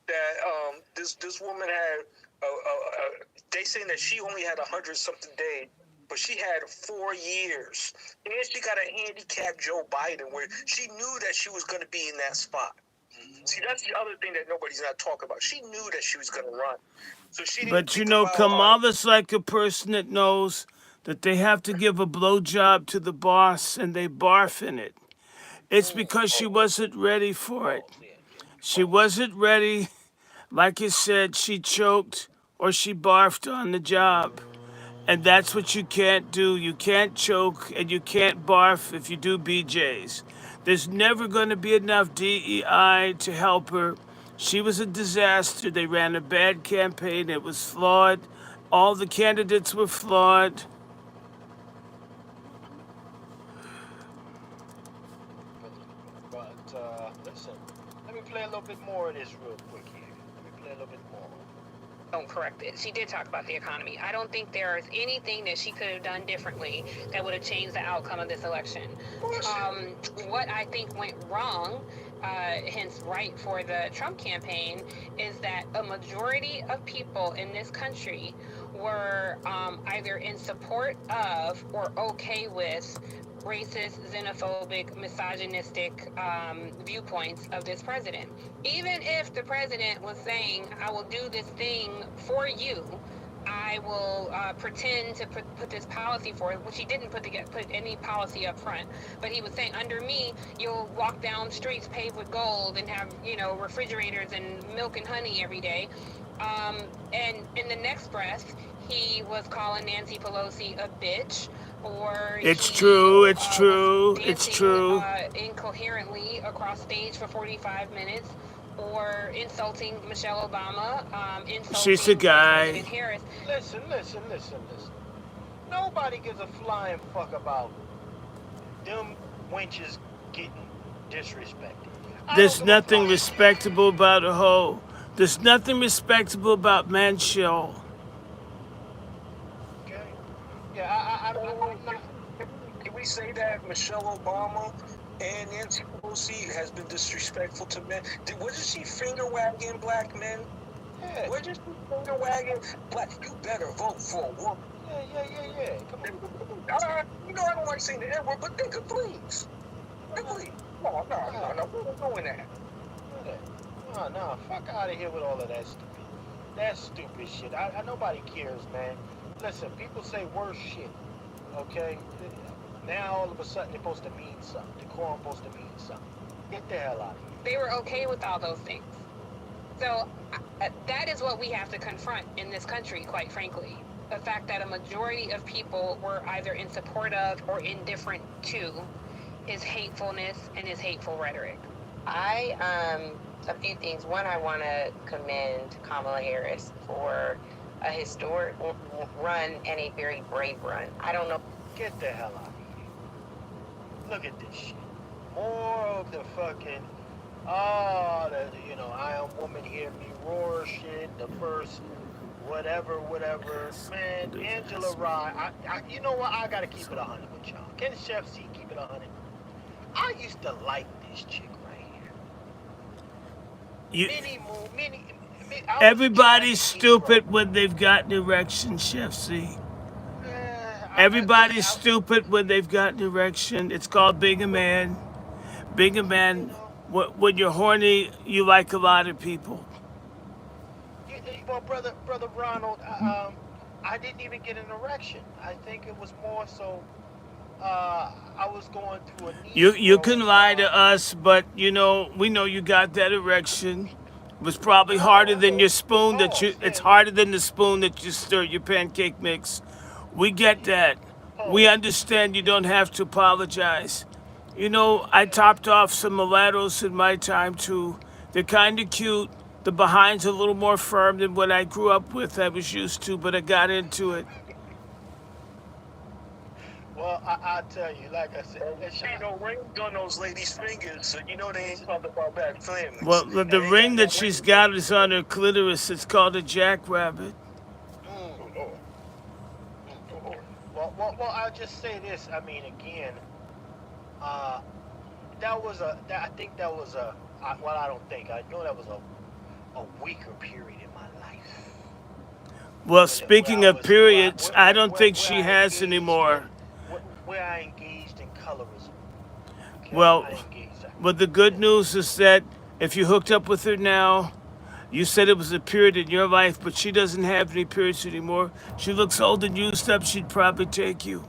that this woman had they saying that she only had 100-something days, but she had 4 years, and she got a handicapped Joe Biden where she knew that she was going to be in that spot. See, that's the other thing that nobody's not talking about. She knew that she was going to run, so she didn't. But you know, Kamala's like a person that knows that they have to give a blowjob to the boss and they barf in it. It's because she wasn't ready for it. She wasn't ready. Like you said, she choked or she barfed on the job. And that's what you can't do. You can't choke and you can't barf if you do BJs. There's never going to be enough DEI to help her. She was a disaster. They ran a bad campaign. It was flawed. All the candidates were flawed. But listen, let me play a little bit more of this real quick here. Don't correct it. She did talk about the economy. I don't think there's anything that she could have done differently that would have changed the outcome of this election. What I think went wrong, hence right for the Trump campaign, is that a majority of people in this country were either in support of or okay with racist, xenophobic, misogynistic viewpoints of this president. Even if the president was saying, I will do this thing for you, I will pretend to put this policy forward, which he didn't put any policy up front. But he was saying, under me, you'll walk down streets paved with gold and have, refrigerators and milk and honey every day. And in the next breath, he was calling Nancy Pelosi a bitch. Or it's true. Incoherently across stage for 45 minutes, or insulting Michelle Obama, insulting She's a guy. President Harris. Listen. Nobody gives a flying fuck about them wenches getting disrespected. There's nothing respectable about a hoe. There's nothing respectable about Mansell. Can we say that Michelle Obama and Nancy Pelosi has been disrespectful to men? Wasn't she finger wagging black men? Yeah. Wasn't she finger wagging black? You better vote for a woman. Yeah. Come on. I don't like saying the N word, but nigga, please. Please. No. We're doing that. No. Fuck out of here with all of that stupid. That stupid shit. Nobody cares, man. Listen, people say worse shit. Okay? Now all of a sudden they're supposed to mean something. Decorum's supposed to mean something. Get the hell out of here. They were okay with all those things. So that is what we have to confront in this country, quite frankly. the fact that a majority of people were either in support of or indifferent to his hatefulness and his hateful rhetoric. A few things. One, I want to commend Kamala Harris for a historic run and a very brave run. I don't know. Get the hell out of here. Look at this shit. More of the fucking, I am woman, hear me roar shit, the first whatever. Man, Angela Rye, you know what? I gotta keep it 100 with y'all. Can Chef C keep it 100? I used to like this chick right here. Everybody's stupid when they've got an erection, Chef C. Everybody's stupid when they've got an erection. It's called being a man. Being a man, when you're horny, you like a lot of people. Well, brother Ronald, I didn't even get an erection. I think it was more so I was going through a knee. You can lie to us, but we know you got that erection. It was probably harder than your spoon it's harder than the spoon that you stir your pancake mix. We get that. We understand you don't have to apologize. I topped off some mulattoes in my time too. They're kind of cute. The behind's a little more firm than what I grew up with. I was used to, but I got into it. Well, I tell you, like I said, ain't no ring on those ladies' fingers, so you know they ain't talking about bad feelings. Well, the ring that she's got is on her clitoris. It's called a jackrabbit. Well, I'll just say this. I mean, again, I know that was a weaker period in my life. Well, speaking of periods, I don't think she has anymore. Where I engaged in colorism. Okay? Well, the good news is that if you hooked up with her now, you said it was a period in your life, but she doesn't have any periods anymore. She looks old and used up. She'd probably take you.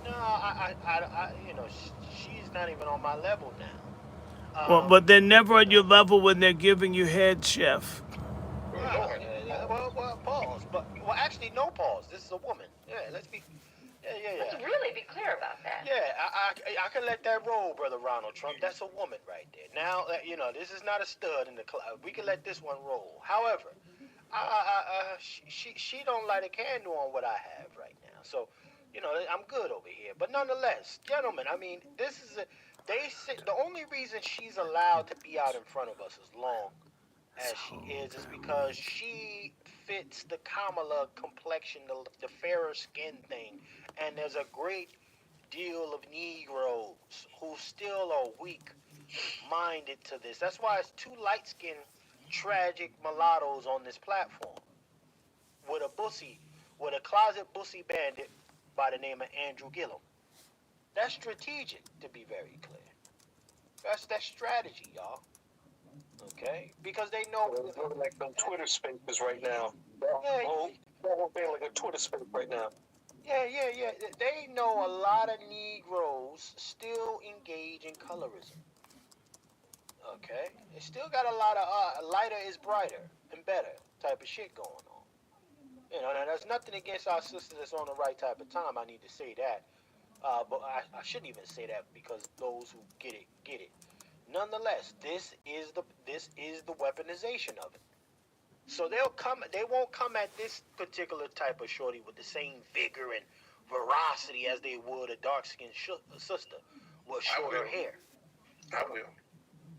No, she's not even on my level now. Well, but they're never on your level when they're giving you head, Chef. Well, pause. Actually, no pause. This is a woman. Let's really be clear about that. Yeah, I can let that roll, Brother Ronald Trump. That's a woman right there. Now, this is not a stud in the club. We can let this one roll. However, she don't light a candle on what I have right now. So, I'm good over here. But nonetheless, gentlemen, I mean, the only reason she's allowed to be out in front of us as long as she is because she fits the Kamala complexion, the fairer skin thing. And there's a great deal of Negroes who still are weak-minded to this. That's why it's two light-skinned, tragic mulattoes on this platform with a closet bussy bandit by the name of Andrew Gillum. That's strategic, to be very clear. That's strategy, y'all. Okay? Because they know... They're like some Twitter spaces right now. They're like a Twitter space right now. Yeah. They know a lot of Negroes still engage in colorism. Okay? They still got a lot of lighter is brighter and better type of shit going on. Now there's nothing against our sisters that's on the right type of time. I need to say that. But I shouldn't even say that because those who get it. Nonetheless, this is the weaponization of it. So they won't come at this particular type of shorty with the same vigor and veracity as they would a dark-skinned sister with shorter hair. I will.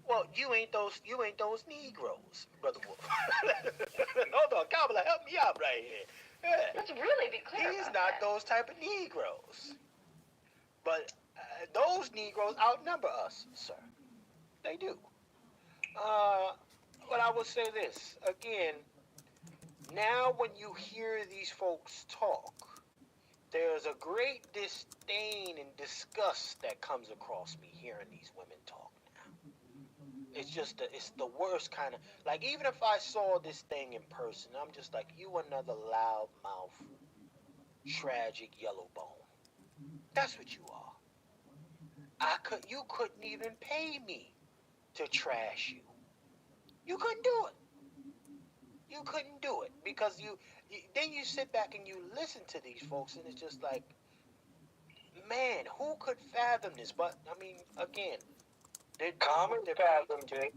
Well, you ain't those Negroes, Brother Wolf. Hold on, Kamala, help me out right here. Yeah. Let's really be clear. He's not those type of Negroes. But those Negroes outnumber us, sir. They do. But I will say this again. Now, when you hear these folks talk, there's a great disdain and disgust that comes across me hearing these women talk now. It's the worst kind of, like, even if I saw this thing in person, I'm just like, you another loudmouth, tragic yellow bone. That's what you are. You couldn't even pay me to trash you. You couldn't do it. You couldn't do it because then you sit back and you listen to these folks, and it's just like, man, who could fathom this? But I mean, again, Common fathom, Jay.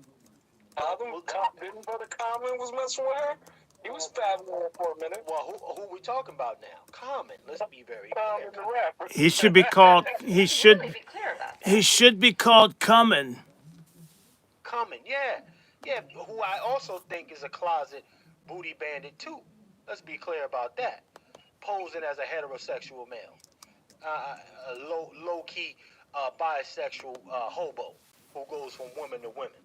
Didn't Brother Common was messing with her? He was fathoming her for a minute. Well, who we talking about now? Common. Let's be very Common clear. the rapper. He should be called. He should. Really be clear about that. He should be called Common. Common, yeah. Who I also think is a closet booty bandit too. Let's be clear about that. Posing as a heterosexual male, a low key bisexual hobo who goes from women to women.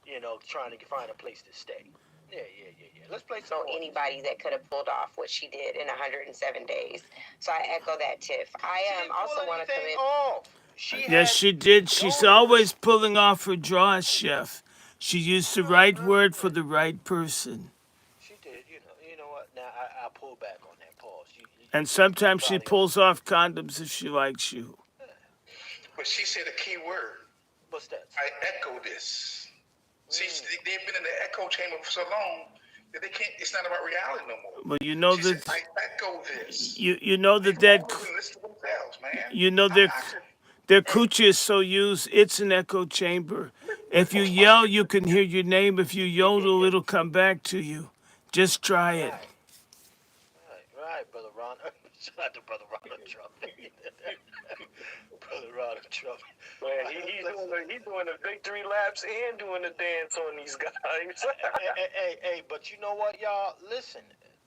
You know, trying to find a place to stay. Yeah. Let's play some. So anybody that could have pulled off what she did in 107 days. So I echo that, Tiff. I also want to commend. Yes, she did. She's always pulling off her draws, Chef. She used the right word for the right person. She did. You know what? Now I pull back on that pause. And sometimes she pulls off condoms if she likes you. But she said a key word. What's that? I echo this. See, they've been in the echo chamber for so long that they can't. It's not about reality no more. Well, you know She that. said, I echo this. You know that Listen to themselves, man. You know their coochie is so used. It's an echo chamber. If you yell, you can hear your name. If you yodel, it'll come back to you. Just try it. Right, Brother Ron. Shout out to Brother Ronald Trump. Brother Ronald Trump. Man, he's doing the victory laps and doing the dance on these guys. hey, but you know what, y'all? Listen,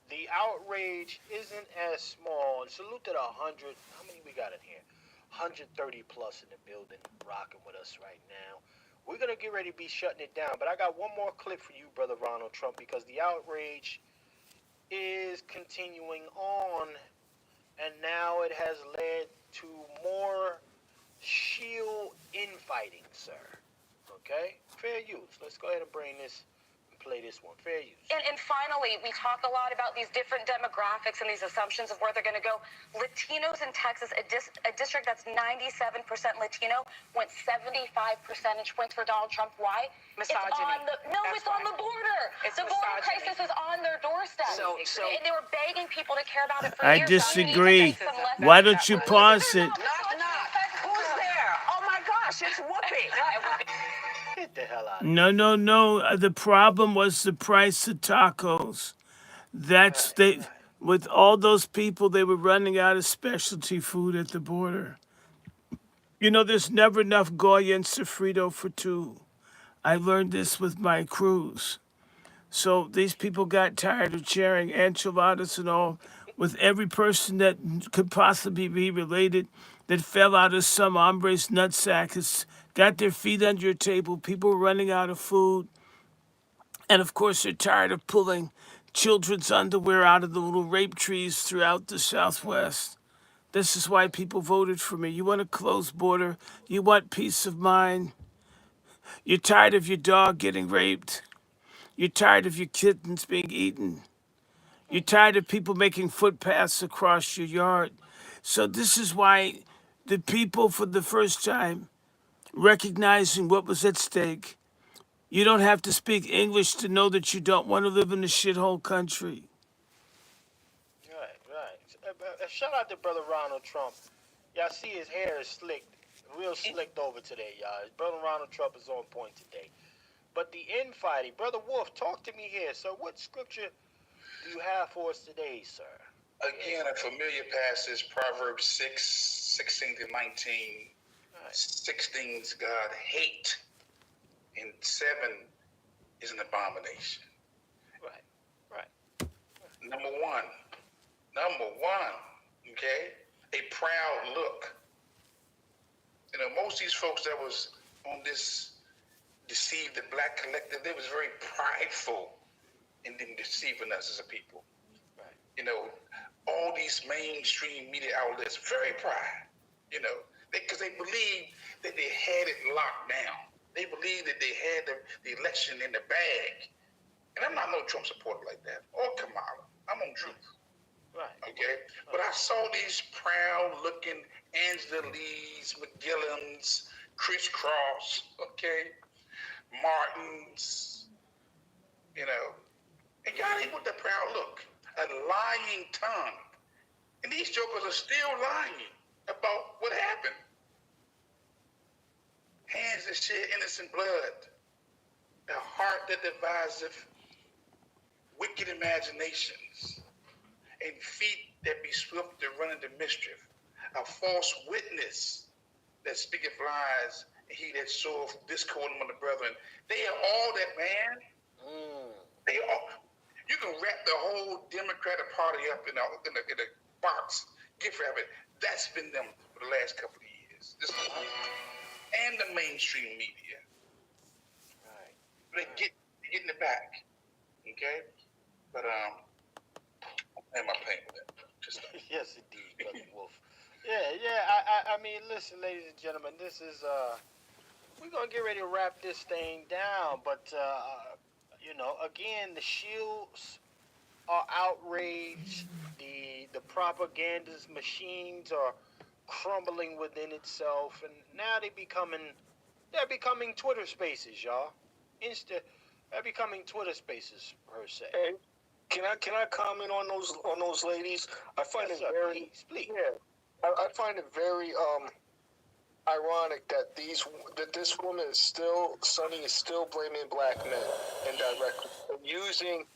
the outrage isn't as small. And salute to the 100. How many we got in here? 130 plus in the building, rocking with us right now. We're gonna get ready to be shutting it down, but I got one more clip for you, Brother Ronald Trump, because the outrage is continuing on, and now it has led to more shield infighting, sir. Okay? Fair use. Let's go ahead and bring this and play this one. Fair use. And finally, we talk a lot about these different demographics and these assumptions of where they're going to go. Latinos in Texas, a district that's 97% Latino, went 75 percentage points for Donald Trump. Why? Misogyny. It's on the border. The border crisis is on their doorstep. And they were begging people to care about it for I years. disagree. Why don't you pause it? Who's there? Oh my gosh, it's Whoopi. Get the hell out of here. No. The problem was the price of tacos. With all those people, they were running out of specialty food at the border. You know, there's never enough Goya and sofrito for two. I learned this with my cruise. So these people got tired of sharing enchiladas and all with every person that could possibly be related that fell out of some hombre's nutsack, has got their feet under your table. People were running out of food. And of course, they're tired of pulling children's underwear out of the little rape trees throughout the Southwest. This is why people voted for me. You want a closed border. You want peace of mind. You're tired of your dog getting raped. You're tired of your kittens being eaten. You're tired of people making footpaths across your yard. So this is why the people, for the first time, recognizing what was at stake. You don't have to speak English to know that you don't want to live in a shithole country. Right. Shout out to Brother Ronald Trump. Y'all see his hair is slicked, real slicked over today, y'all. Brother Ronald Trump is on point today. But the infighting, Brother Wolf, talk to me here. So what scripture do you have for us today, sir? Again, a familiar passage, Proverbs 6:16 to 19. 6 things God hate, and 7 is an abomination. Right. Number one, okay, a proud look. You know, most of these folks that was on this Deceive the Black Collective, they was very prideful in them deceiving us as a people. Right. You know, all these mainstream media outlets, very pride, you know, because they believe that they had it locked down. They believe that they had the election in the bag. And I'm not no Trump supporter like that, or Kamala. I'm on truth. Right. Okay? But I saw these proud-looking Angela Lees, McGillans, Chris Cross, okay, Martins, you know, and y'all ain't with that proud look. lying tongue. And these jokers are still lying about what happened. Hands that shed innocent blood. A heart that deviseth wicked imaginations. And feet that be swift to run into mischief. A false witness that speaketh lies, and he that soweth discord among the brethren. They are all that, man. They all. You can wrap the whole Democratic Party up in a box, gift wrap it. That's been them for the last couple of years. And the mainstream media. Right. They get in the back. Okay? But am I playing with that? Just Yes, indeed, Brother Wolf. Yeah. I mean, listen, ladies and gentlemen, this is we're gonna get ready to wrap this thing down, but again, the shields are outraged. The propagandist machines are crumbling within itself, and now they're becoming Twitter Spaces, y'all. They're becoming Twitter Spaces per se. Hey, can I comment on those ladies? I find it very please. Yeah, I find it very ironic that this woman is still blaming black men indirectly, using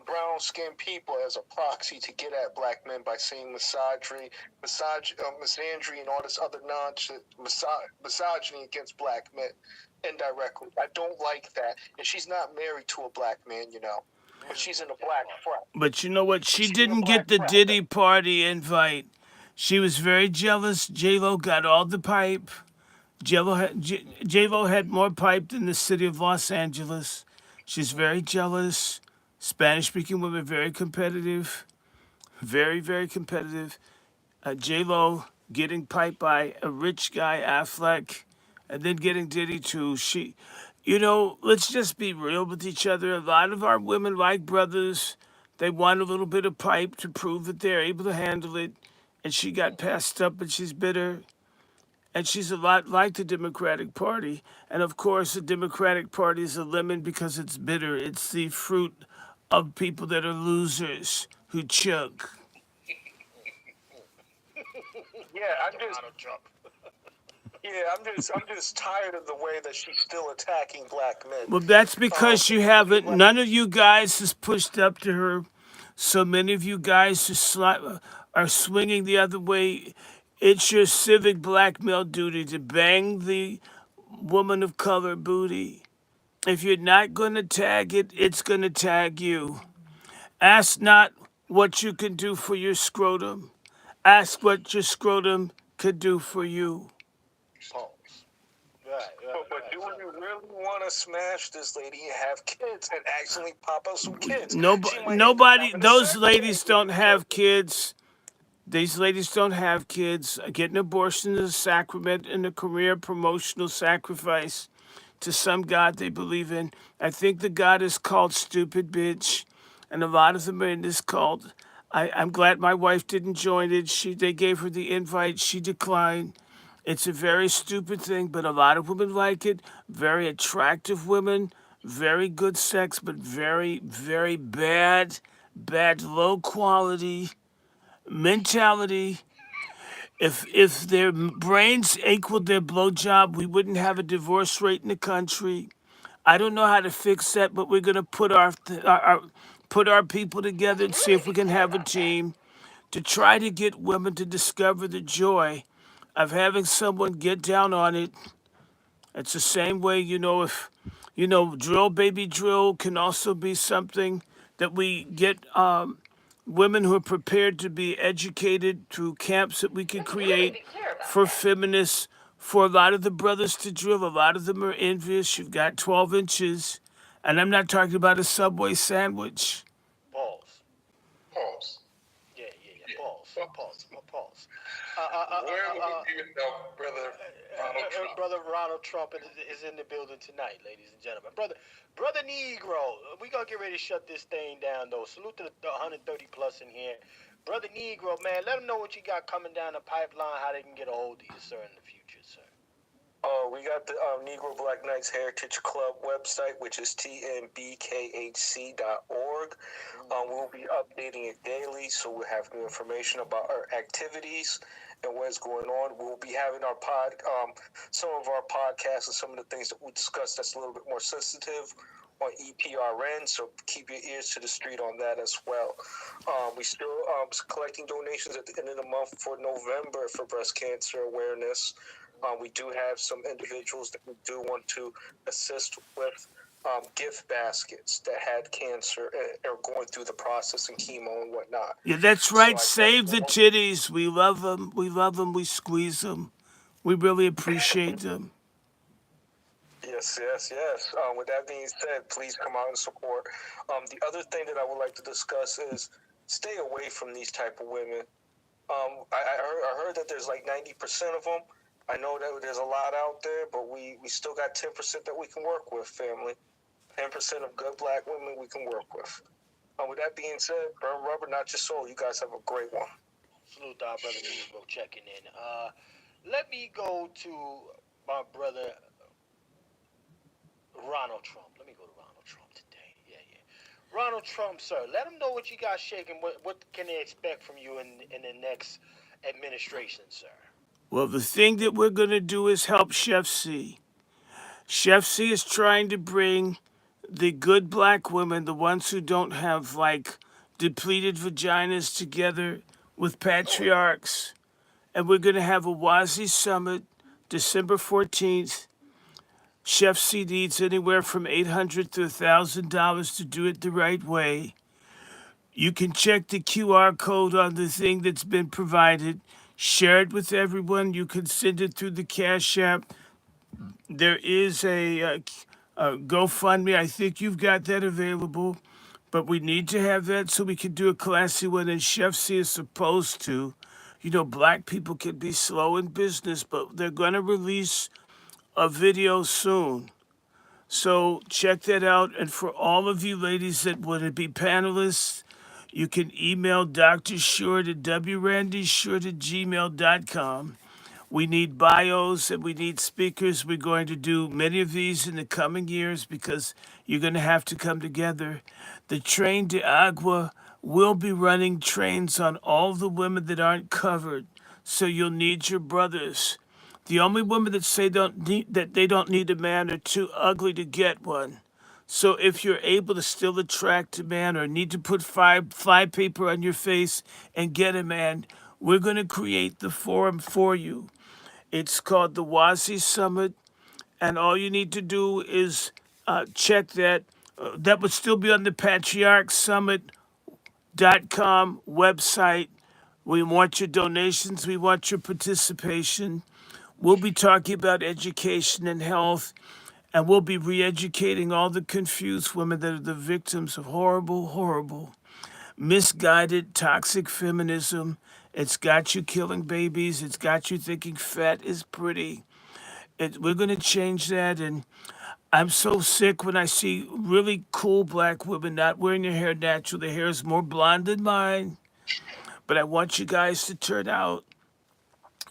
brown-skinned people as a proxy to get at black men by saying misandry, and all this other nonsense, misogyny against black men indirectly. I don't like that. And she's not married to a black man, but she's in a black frat. But you know what? She didn't get the Diddy party invite. She was very jealous. J-Lo got all the pipe. J-Lo had more pipe than the city of Los Angeles. She's very jealous. Spanish-speaking women, very competitive. Very, very competitive. J-Lo getting piped by a rich guy, Affleck, and then getting Diddy too. Let's just be real with each other. A lot of our women like brothers. They want a little bit of pipe to prove that they're able to handle it. And she got passed up and she's bitter. And she's a lot like the Democratic Party. And of course, the Democratic Party is a lemon because it's bitter. It's the fruit of people that are losers who choke. I'm just tired of the way that she's still attacking black men. Well, that's because you haven't. None of you guys has pushed up to her. So many of you guys are swinging the other way. It's your civic black male duty to bang the woman of color booty. If you're not going to tag it, it's going to tag you. Ask not what you can do for your scrotum. Ask what your scrotum could do for you. But do you really want to smash this lady and have kids and actually pop up some kids? Nobody, those ladies don't have kids. These ladies don't have kids. Getting an abortion is a sacrament and a career promotional sacrifice to some God they believe in. I think the God is called stupid bitch, and a lot of them are in this cult. I'm glad my wife didn't join it. They gave her the invite. She declined. It's a very stupid thing, but a lot of women like it. Very attractive women, very good sex, but very, very bad, low quality mentality. If their brains equaled their blowjob, we wouldn't have a divorce rate in the country. I don't know how to fix that, but we're gonna put our people together and see if we can have a team to try to get women to discover the joy of having someone get down on it. It's the same way, if drill baby drill can also be something that we get women who are prepared to be educated through camps that we can create for feminists, for a lot of the brothers to drill. A lot of them are envious. You've got 12 inches, and I'm not talking about a Subway sandwich. Pause. Yeah. Pause. Where would you yourself, Brother Ronald Trump? Brother Ronald Trump is in the building tonight, ladies and gentlemen. Brother Negro, we gonna get ready to shut this thing down, though. Salute to the 130 plus in here. Brother Negro, man, let them know what you got coming down the pipeline, how they can get a hold of you, sir, in the future, sir. We got the Negro Black Knights Heritage Club website, which is tnbkhc.org. org. We'll be updating it daily, so we'll have new information about our activities and what's going on. We'll be having some of our podcasts and some of the things that we discussed that's a little bit more sensitive on EPRN, so keep your ears to the street on that as well. We still collecting donations at the end of the month for November for breast cancer awareness. We do have some individuals that we do want to assist with gift baskets that had cancer and are going through the process and chemo and whatnot. Yeah, that's right. Save the titties. We love them. We love them. We squeeze them. We really appreciate them. Yes. With that being said, please come out and support. The other thing that I would like to discuss is stay away from these type of women. I heard that there's like 90% of them. I know that there's a lot out there, but we still got 10% that we can work with, family. 10% of good black women we can work with. With that being said, burn rubber, not your soul. You guys have a great one. Salute to our brother Negro checking in. Let me go to my brother Ronald Trump. Let me go to Ronald Trump today. Yeah. Ronald Trump, sir, let them know what you got shaking. What can they expect from you in the next administration, sir? Well, the thing that we're going to do is help Chef C. Chef C is trying to bring the good black women, the ones who don't have, like, depleted vaginas together with patriarchs. And we're going to have a WASI Summit December 14th. Chef C needs anywhere from $800 to $1,000 to do it the right way. You can check the QR code on the thing that's been provided. Share it with everyone. You can send it through the Cash App. There is a GoFundMe. I think you've got that available. But we need to have that so we can do a classy one. And Chef C is supposed to. You know, black people can be slow in business, but they're going to release a video soon. So check that out. And for all of you ladies that want to be panelists, you can email Dr. Short at wrandyshort@gmail.com. We need bios and we need speakers. We're going to do many of these in the coming years because you're going to have to come together. The Train de Agua will be running trains on all the women that aren't covered. So you'll need your brothers. The only women that say that they don't need a man are too ugly to get one. So if you're able to still attract a man or need to put fly paper on your face and get a man, we're going to create the forum for you. It's called the WASI Summit, and all you need to do is check that. That would still be on the patriarchsummit.com website. We want your donations. We want your participation. We'll be talking about education and health, and we'll be re-educating all the confused women that are the victims of horrible, misguided, toxic feminism. It's got you killing babies. It's got you thinking fat is pretty. We're going to change that, and I'm so sick when I see really cool black women not wearing their hair natural. Their hair is more blonde than mine, but I want you guys to turn out.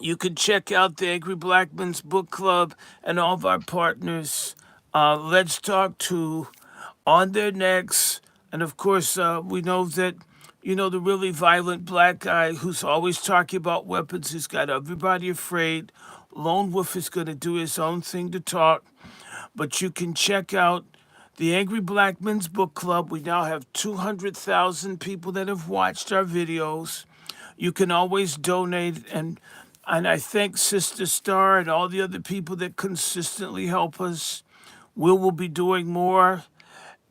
You can check out the Angry Black Men's Book Club and all of our partners. Let's Talk to On Their Necks. And of course, we know that, you know, the really violent black guy who's always talking about weapons has got everybody afraid. Lone Wolf is going to do his own thing to talk. But you can check out the Angry Black Men's Book Club. We now have 200,000 people that have watched our videos. You can always donate, and I thank Sister Star and all the other people that consistently help us. We will be doing more.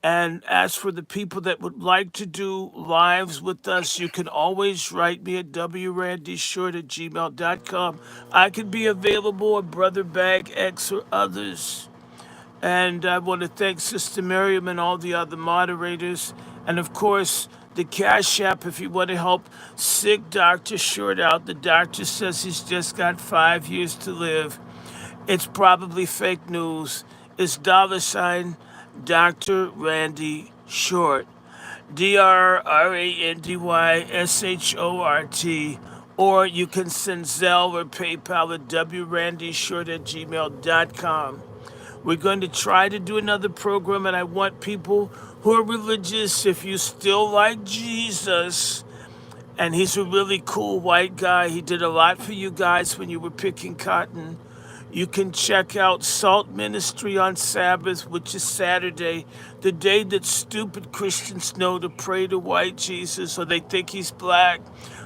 And as for the people that would like to do lives with us, you can always write me at wrandyshort@gmail.com. I can be available at Brother Bag X or others. And I want to thank Sister Miriam and all the other moderators. And of course, the Cash App, if you want to help sick Dr. Short out. The doctor says he's just got 5 years to live. It's probably fake news. It's $ Dr. Randy Short. DrRandyShort. Or you can send Zelle or PayPal at wrandyshort@gmail.com. We're going to try to do another program, and I want people who are religious, if you still like Jesus, and he's a really cool white guy. He did a lot for you guys when you were picking cotton. You can check out Salt Ministry on Sabbath, which is Saturday, the day that stupid Christians know to pray to white Jesus, or they think he's black.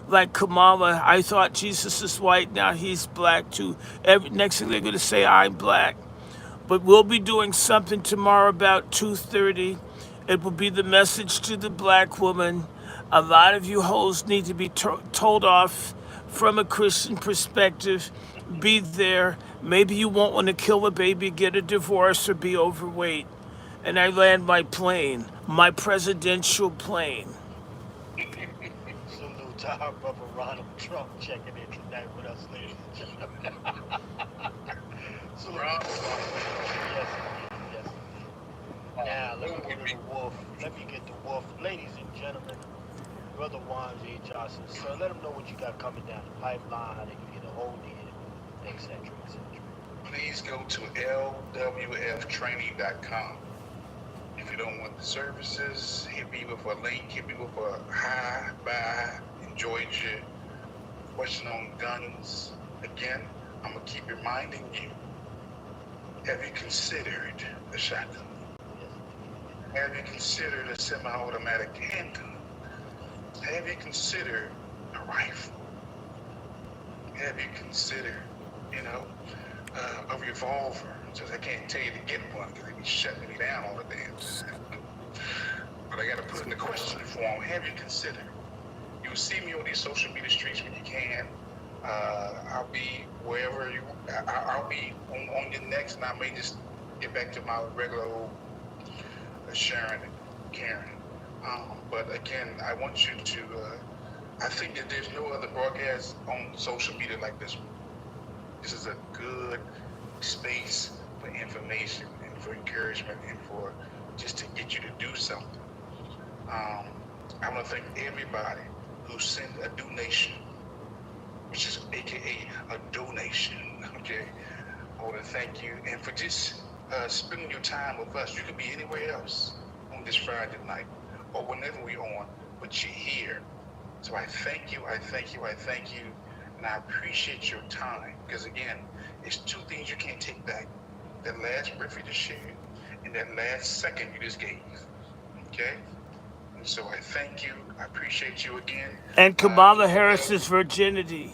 Like Kamala, I thought Jesus is white, now he's black too. Next thing they're gonna say, I'm black. But we'll be doing something tomorrow about 2:30. It will be the message to the black woman. A lot of you hoes need to be told off from a Christian perspective. Be there. Maybe you won't want to kill a baby, get a divorce, or be overweight. And I land my plane, my presidential plane. Salute to our brother Ronald Trump checking in tonight with us, ladies and gentlemen. Salute. Yes, yes. Now, let me get the wolf. Let me get the wolf. Ladies and gentlemen, Brother Juan J. Johnson, sir, let them know what you got coming down the pipeline. They can get a hold of it, etc., etc. Please go to lwftraining.com. If you don't want the services, hit me with a link, hit me with a hi, bye, enjoyed your question on guns. Again, I'm going to keep reminding you, have you considered a shotgun? Have you considered a semi-automatic handgun? Have you considered a rifle? Have you considered, a revolver? Just I can't tell you to get one because they be shutting me down all the damn time. But I got to put in the question form. Have you considered? You'll see me on these social media streets when you can. I'll be wherever you. I'll be on your next, and I may just get back to my regular old Sharon and Karen. But again, I want you to. I think that there's no other broadcast on social media like this one. This is a good space for information and for encouragement and for just to get you to do something. I want to thank everybody who sent a donation, which is AKA a donation. Okay, I want to thank you and for just spending your time with us. You could be anywhere else on this Friday night or whenever we're on, but you're here. So I thank you, I thank you, I thank you, and I appreciate your time. Because again, it's two things you can't take back. That last breath you just shared, and that last second you just gave. Okay? And so I thank you, I appreciate you again. And Kamala Harris's virginity.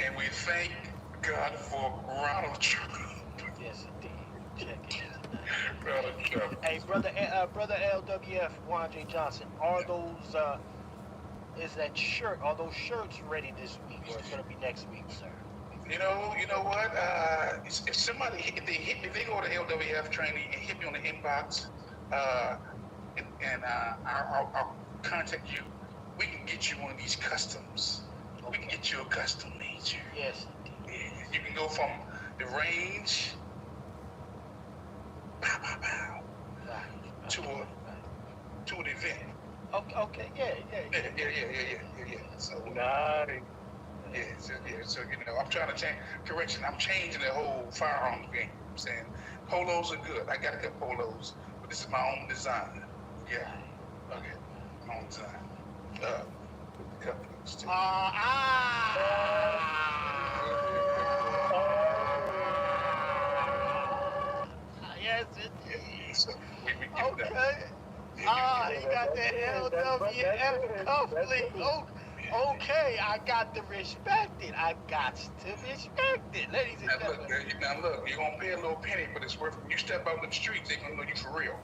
And we thank God for Ronald Trump. Yes, indeed. Check it. Hey, brother LWF, Juan J. Johnson, are those is that shirt? Are those shirts ready this week, or it's gonna be next week, sir? You know what? If somebody if they go to LWF training and hit me on the inbox, and I'll contact you. We can get you one of these customs. Okay. We can get you a custom made shirt. Yes. Yeah, you can go from the range. To an event. Okay, yeah. So nice. So I'm trying to change. Correction, I'm changing the whole firearms game. I'm saying polos are good. I got to get polos, but this is my own design. Yeah. Okay. My own design. Companies too. Yes, so okay. He got that LWF cufflink. Okay, I got to respect it. I got to respect it, ladies and gentlemen. Now look, you're gonna pay a little penny, but it's worth it. You step out in the streets, they're gonna know you for real.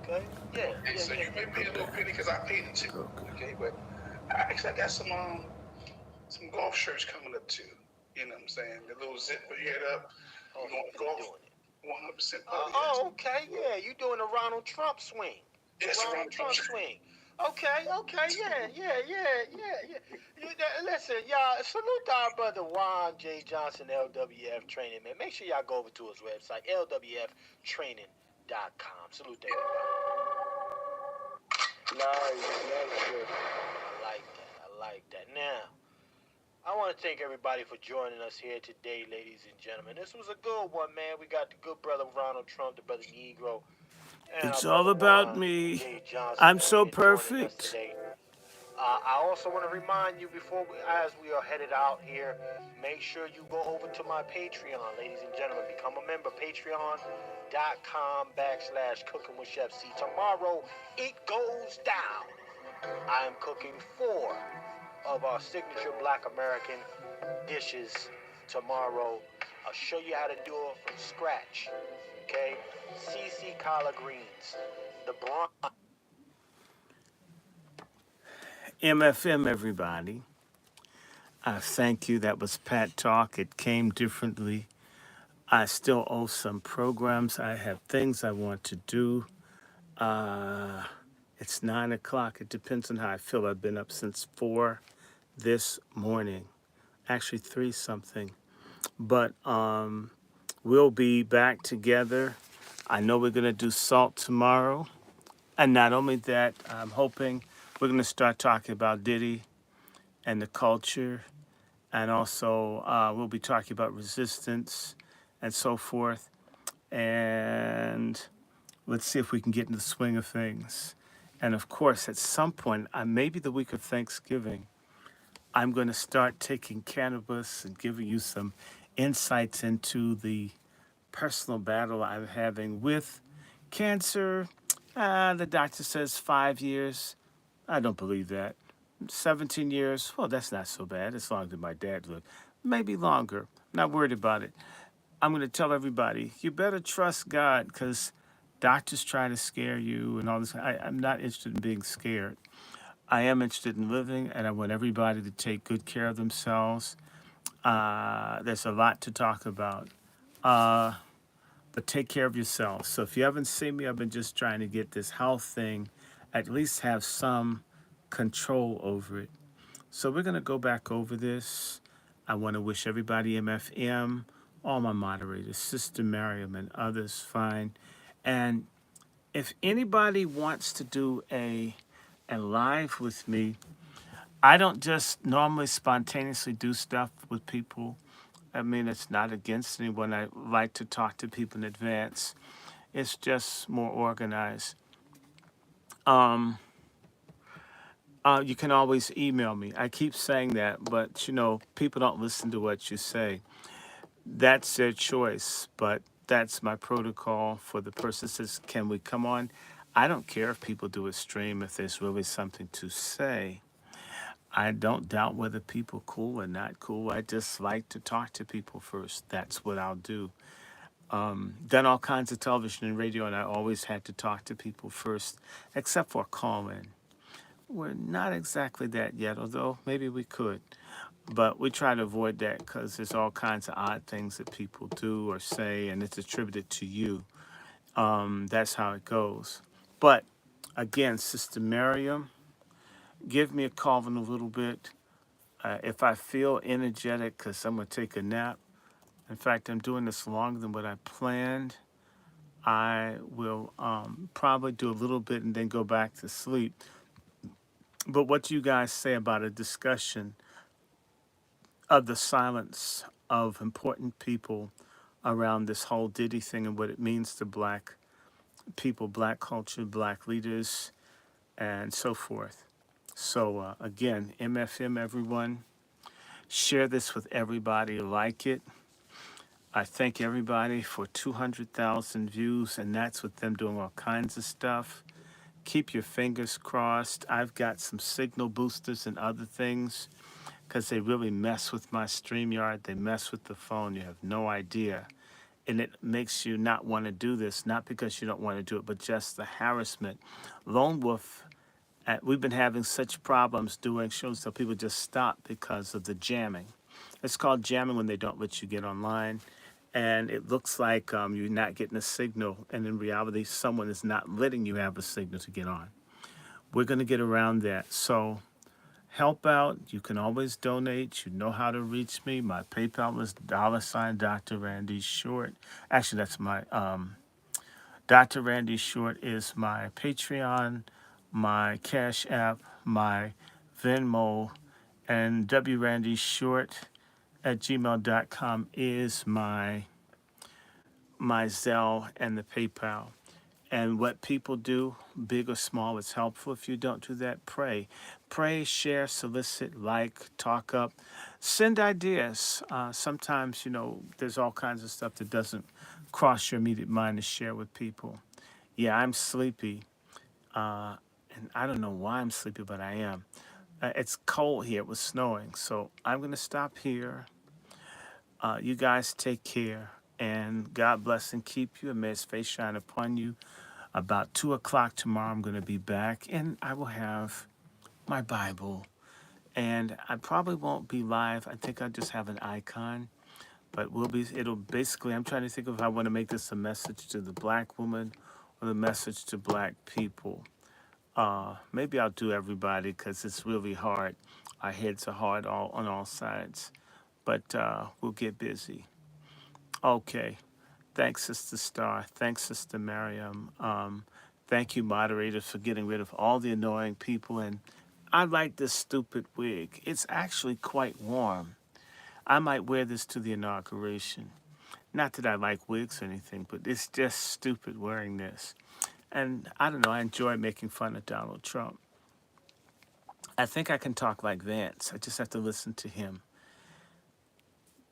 Okay. Yeah. So you may pay a little penny because I paid it too. Okay, but I got some golf shirts coming up too. You know what I'm saying? The little zipper head up. You going golf? 100%. Okay, yeah. You doing the Ronald Trump swing? Yes, Ronald Trump swing. Okay, yeah. Listen, y'all, salute our brother Juan J. Johnson, LWF Training, man. Make sure y'all go over to his website, lwftraining.com. Salute to everybody. Nice. I like that. Now, I want to thank everybody for joining us here today, ladies and gentlemen. This was a good one, man. We got the good brother Ronald Trump, the brother Negro, And It's our all brother about Ron me. J. Johnson I'm so joining us perfect. today. I also want to remind you as we are headed out here, make sure you go over to my Patreon, ladies and gentlemen. Become a member, patreon.com/cooking with Chef C. Tomorrow, it goes down. I am cooking 4 of our signature Black American dishes tomorrow. I'll show you how to do it from scratch. Okay? CC collard greens, the brine. MFM, everybody. Thank you. That was Pat Talk. It came differently. I still owe some programs. I have things I want to do. It's 9 o'clock. It depends on how I feel. I've been up since 4 this morning. Actually, 3 something. But we'll be back together. I know we're going to do salt tomorrow. And not only that, I'm hoping we're going to start talking about Diddy and the culture. And also, we'll be talking about resistance and so forth. And let's see if we can get in the swing of things. And of course, at some point, maybe the week of Thanksgiving, I'm going to start taking cannabis and giving you some insights into the personal battle I'm having with cancer. The doctor says 5 years. I don't believe that. 17 years, well, that's not so bad, as long as my dad lived. Maybe longer. Not worried about it. I'm going to tell everybody, you better trust God, because doctors try to scare you and all this. I'm not interested in being scared. I am interested in living, and I want everybody to take good care of themselves. There's a lot to talk about. But take care of yourself. So if you haven't seen me, I've been just trying to get this health thing, at least have some control over it. So we're going to go back over this. I want to wish everybody MFM, all my moderators, Sister Miriam and others, fine. And if anybody wants to do a live with me, I don't just normally spontaneously do stuff with people. I mean, it's not against anyone. I like to talk to people in advance. It's just more organized. You can always email me. I keep saying that, but people don't listen to what you say. That's their choice, but that's my protocol for the person who says, can we come on? I don't care if people do a stream if there's really something to say. I don't doubt whether people cool or not cool. I just like to talk to people first. That's what I'll do. Done all kinds of television and radio, and I always had to talk to people first, except for call-in. We're not exactly that yet, although maybe we could. But we try to avoid that because there's all kinds of odd things that people do or say, and it's attributed to you. That's how it goes. But again, Sister Miriam, give me a call in a little bit. If I feel energetic, because I'm going to take a nap. In fact, I'm doing this longer than what I planned. I will probably do a little bit and then go back to sleep. But what do you guys say about a discussion of the silence of important people around this whole Diddy thing and what it means to Black people, Black culture, Black leaders, and so forth? So again, MFM, everyone, share this with everybody, like it. I thank everybody for 200,000 views, and that's with them doing all kinds of stuff. Keep your fingers crossed. I've got some signal boosters and other things because they really mess with my StreamYard. They mess with the phone. You have no idea. And it makes you not want to do this, not because you don't want to do it, but just the harassment. Lone Wolf, we've been having such problems doing shows that people just stop because of the jamming. It's called jamming when they don't let you get online. And it looks like you're not getting a signal. And in reality, someone is not letting you have a signal to get on. We're going to get around that. So help out. You can always donate. You know how to reach me. My PayPal is $ Dr. Randy Short. Actually, that's my Dr. Randy Short is my Patreon, my Cash App, my Venmo, and wrandyshort@gmail.com is my Zelle and the PayPal. And what people do, big or small, is helpful. If you don't do that, pray. Pray, share, solicit, like, talk up, send ideas. Sometimes, there's all kinds of stuff that doesn't cross your immediate mind to share with people. Yeah, I'm sleepy. And I don't know why I'm sleepy, but I am. It's cold here. It was snowing. So I'm going to stop here. You guys take care. And God bless and keep you. And may his face shine upon you. About 2 o'clock tomorrow, I'm going to be back. And I will have my Bible. And I probably won't be live. I think I'll just have an icon. But it'll basically, I'm trying to think of if I want to make this a message to the black woman or the message to black people. Maybe I'll do everybody because it's really hard. Our heads are hard on all sides. But we'll get busy. Okay. Thanks, Sister Star. Thanks, Sister Miriam. Thank you, moderators, for getting rid of all the annoying people. And I like this stupid wig. It's actually quite warm. I might wear this to the inauguration. Not that I like wigs or anything, but it's just stupid wearing this. And I don't know, I enjoy making fun of Donald Trump. I think I can talk like Vance. I just have to listen to him.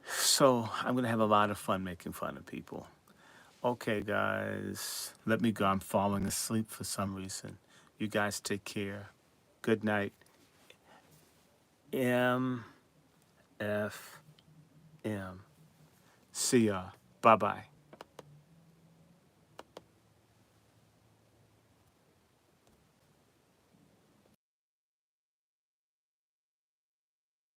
So I'm going to have a lot of fun making fun of people. Okay, guys, let me go. I'm falling asleep for some reason. You guys take care. Good night. M. See ya. Bye-bye.